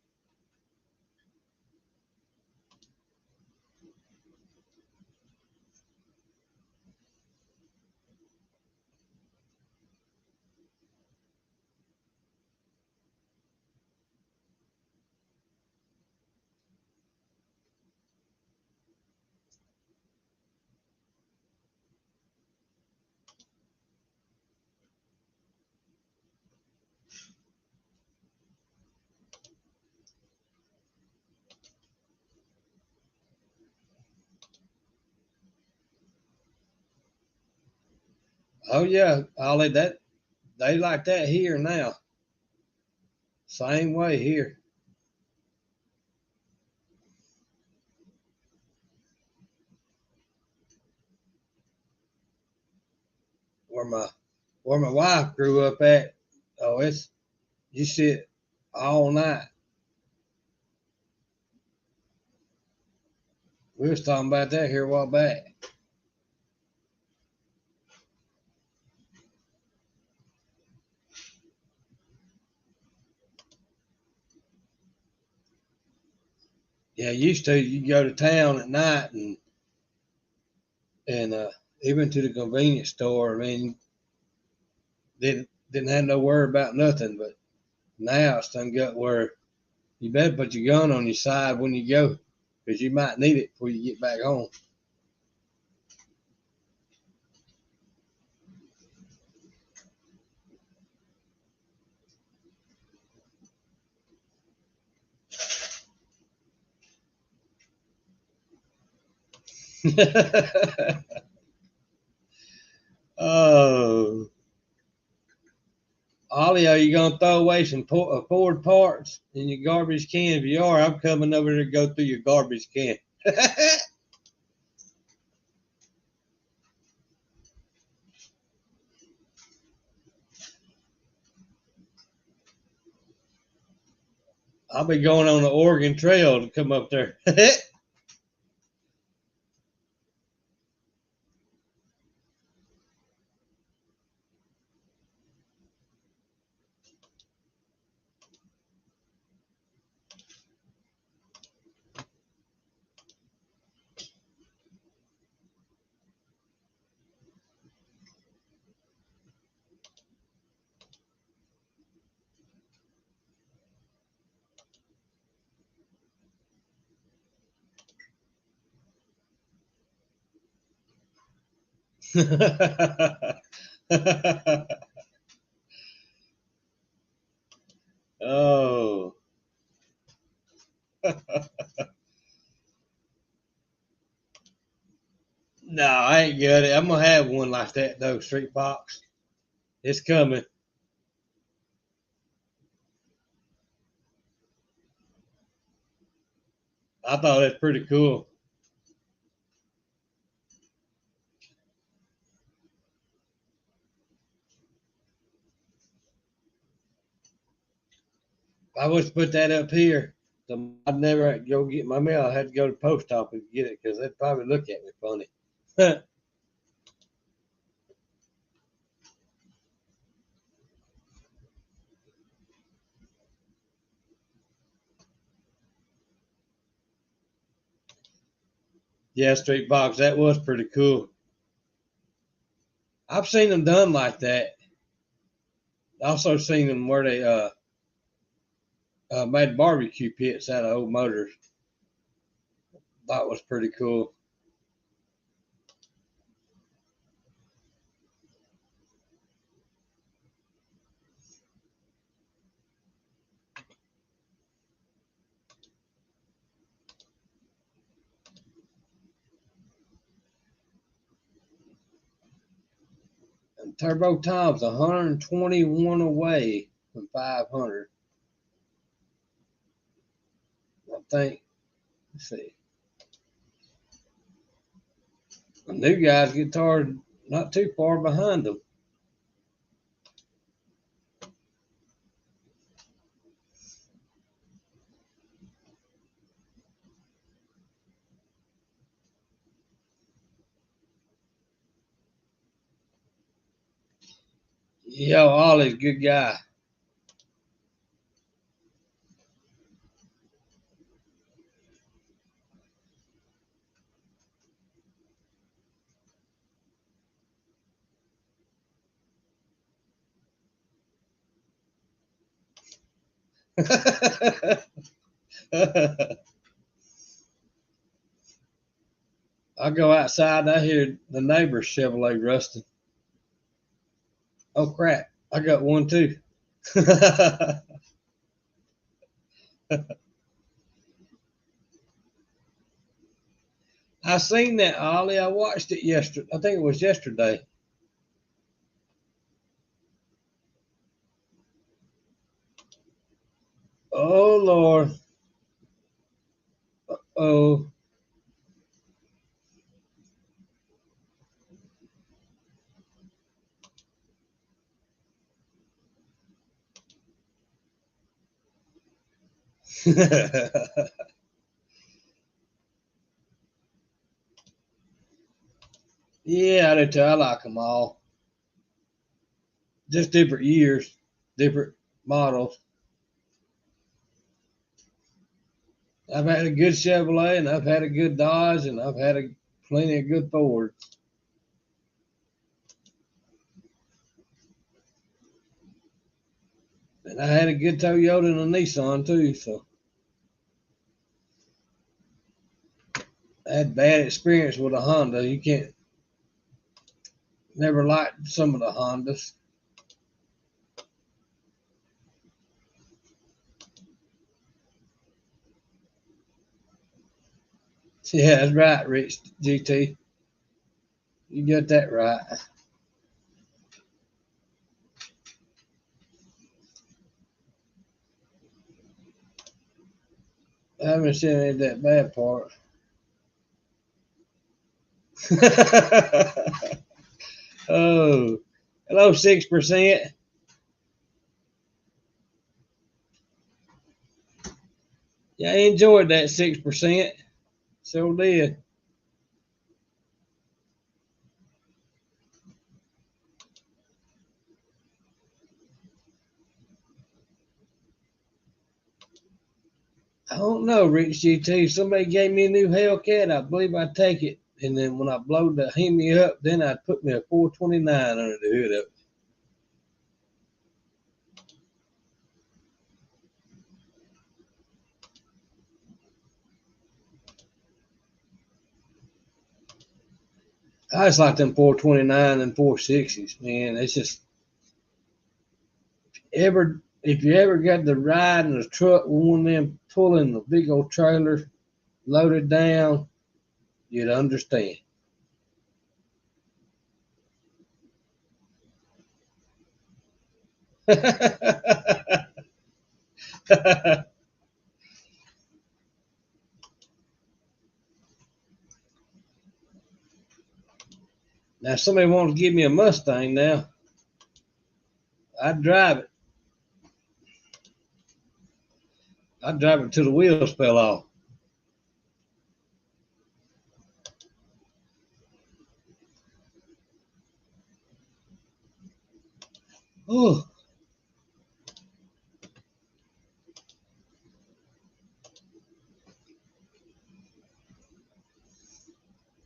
Oh yeah, Ollie, that they like that here now. Same way here. Where my wife grew up at, oh, it's you sit all night. We was talking about that here a while back. Yeah, used to you go to town at night and even to the convenience store. I mean, didn't have no worry about nothing. But now it's done got where you better put your gun on your side when you go, because you might need it before you get back home. Oh, Ollie, are you gonna throw away some Ford parts in your garbage can? If you are, I'm coming over there to go through your garbage can. I'll be going on the Oregon Trail to come up there. Oh. No, I ain't got it. I'm gonna have one like that though, Street Fox. It's coming. I thought that's pretty cool. I was to put that up here. So I'd never go get my mail. I had to go to the post office to get it because they'd probably look at me funny. Yeah, Street Fox, that was pretty cool. I've seen them done like that. Also seen them where they made barbecue pits out of old motors. That was pretty cool. And Turbo Tom's 121 away from 500. I think. Let's see. The new guy's guitar not too far behind them. Yo, Ollie's a good guy. I go outside and I hear the neighbor's Chevrolet rusting. Oh crap, I got one too. I seen that, Ollie. I watched it yesterday. I think it was yesterday. Oh Lord. Oh. Yeah, I do too. I like them all. Just different years, different models. I've had a good Chevrolet, and I've had a good Dodge, and I've had plenty of good Fords. And I had a good Toyota and a Nissan too, so I had bad experience with a Honda. You can't never liked some of the Hondas. Yeah, that's right, Rich GT. You got that right. I haven't seen any of that bad part. Oh, hello, 6%. Yeah, I enjoyed that 6%. So did. I don't know, Rich GT. Somebody gave me a new Hellcat. I believe I'd take it. And then when I blowed the Hemi up, then I'd put me a 429 under the hood of it. I just like them 429 and 460s, man. It's just if you ever got to ride in a truck with one of them pulling the big old trailer loaded down, you'd understand. Now, if somebody wants to give me a Mustang now, I'd drive it. I'd drive it till the wheels fell off. Oh,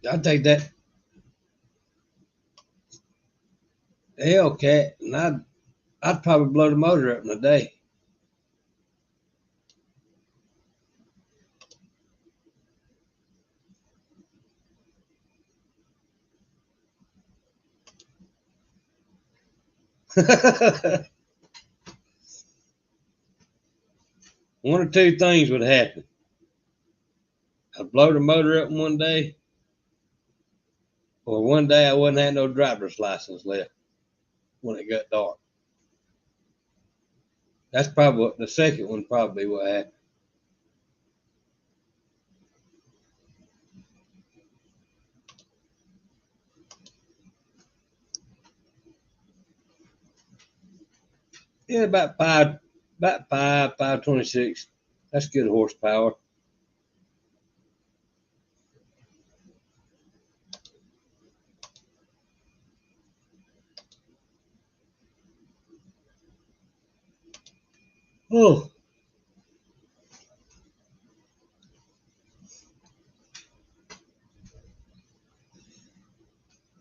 I'd take that Hellcat and I'd probably blow the motor up in a day. One or two things would happen. I'd blow the motor up in one day, or one day I wouldn't have no driver's license left when it got dark. That's probably what the second one probably what happened. Yeah, about 526. That's good horsepower. Oh,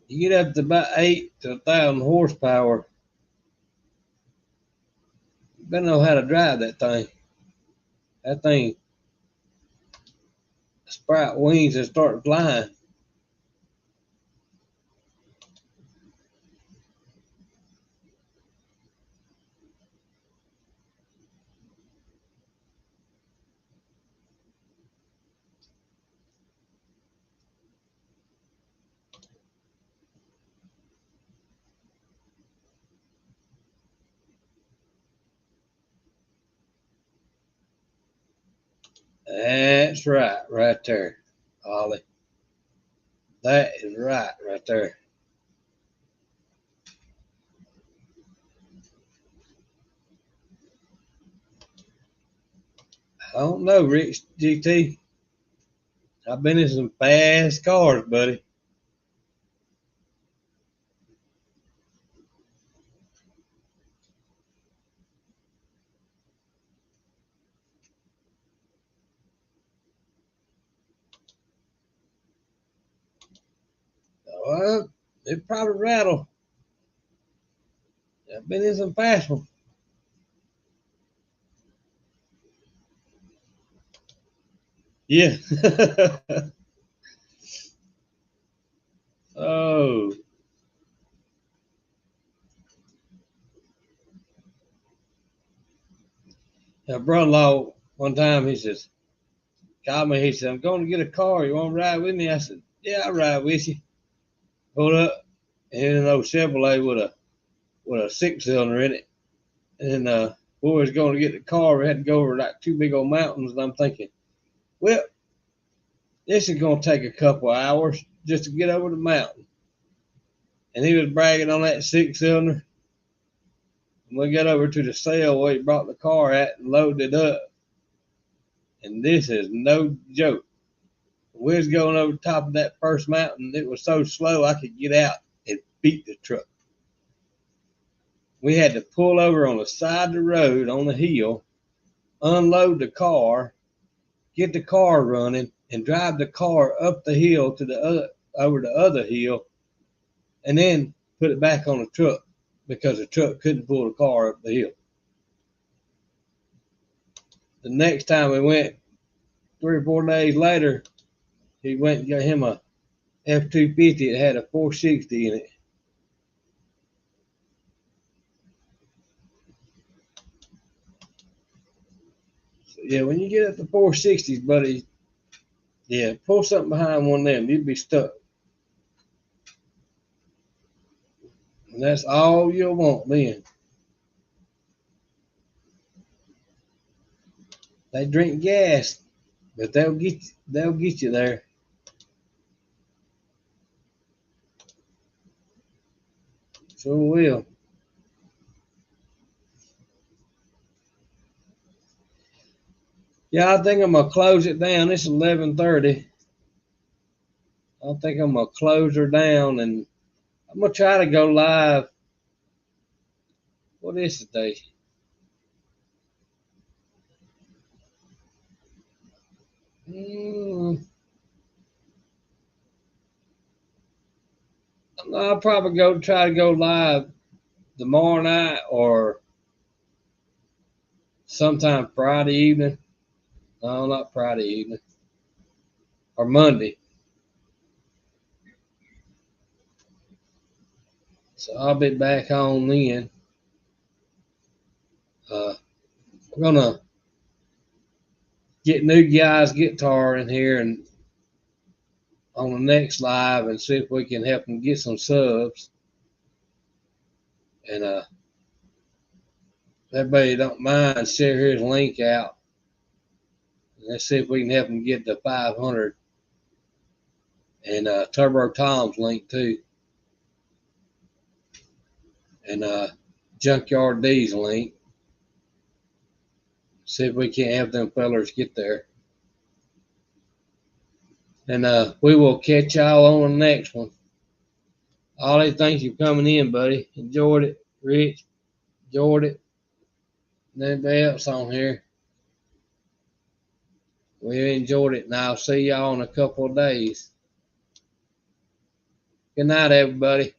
you get up to about 8 to 1,000 horsepower. You better know how to drive that thing. That thing sprout wings and start flying. That's right there, Ollie. That is right there. I don't know, Rich GT. I've been in some fast cars, buddy. Well, it probably rattled. I've been in some fast ones. Yeah. Oh. My brother-in-law, one time, he says, called me, he said, I'm going to get a car. You want to ride with me? I said, yeah, I'll ride with you. Pulled up, and an old Chevrolet with a 6-cylinder in it. And we was going to get the car. We had to go over like 2 big old mountains. And I'm thinking, well, this is going to take a couple of hours just to get over the mountain. And he was bragging on that 6-cylinder. And we got over to the sale where he brought the car at and loaded it up. And this is no joke. We was going over the top of that first mountain. It was so slow I could get out and beat the truck. We had to pull over on the side of the road on the hill, unload the car, get the car running, and drive the car up the hill to the other hill, and then put it back on the truck because the truck couldn't pull the car up the hill. The next time we went, 3 or 4 days later, he went and got him a F-250 that had a 460 in it. So yeah, when you get up to 460s, buddy, yeah, pull something behind one of them, you'd be stuck. And that's all you'll want then. They drink gas, but they'll get you there. Sure will. Yeah, I think I'm gonna close it down. It's 11:30. I think I'm gonna close her down, and I'm gonna try to go live. What is today? I'll probably try to go live tomorrow night or sometime Friday evening. No, not Friday evening. Or Monday. So I'll be back on then. We're gonna get new guys guitar in here and on the next live and see if we can help them get some subs. And everybody don't mind, share his link out. Let's see if we can help them get to 500. And Turbo Tom's link too. And Junkyard D's link. See if we can't have them fellers get there. And we will catch y'all on the next one. Ollie, thanks for coming in, buddy. Enjoyed it. Rich, enjoyed it. And everybody else on here. We enjoyed it, and I'll see y'all in a couple of days. Good night, everybody.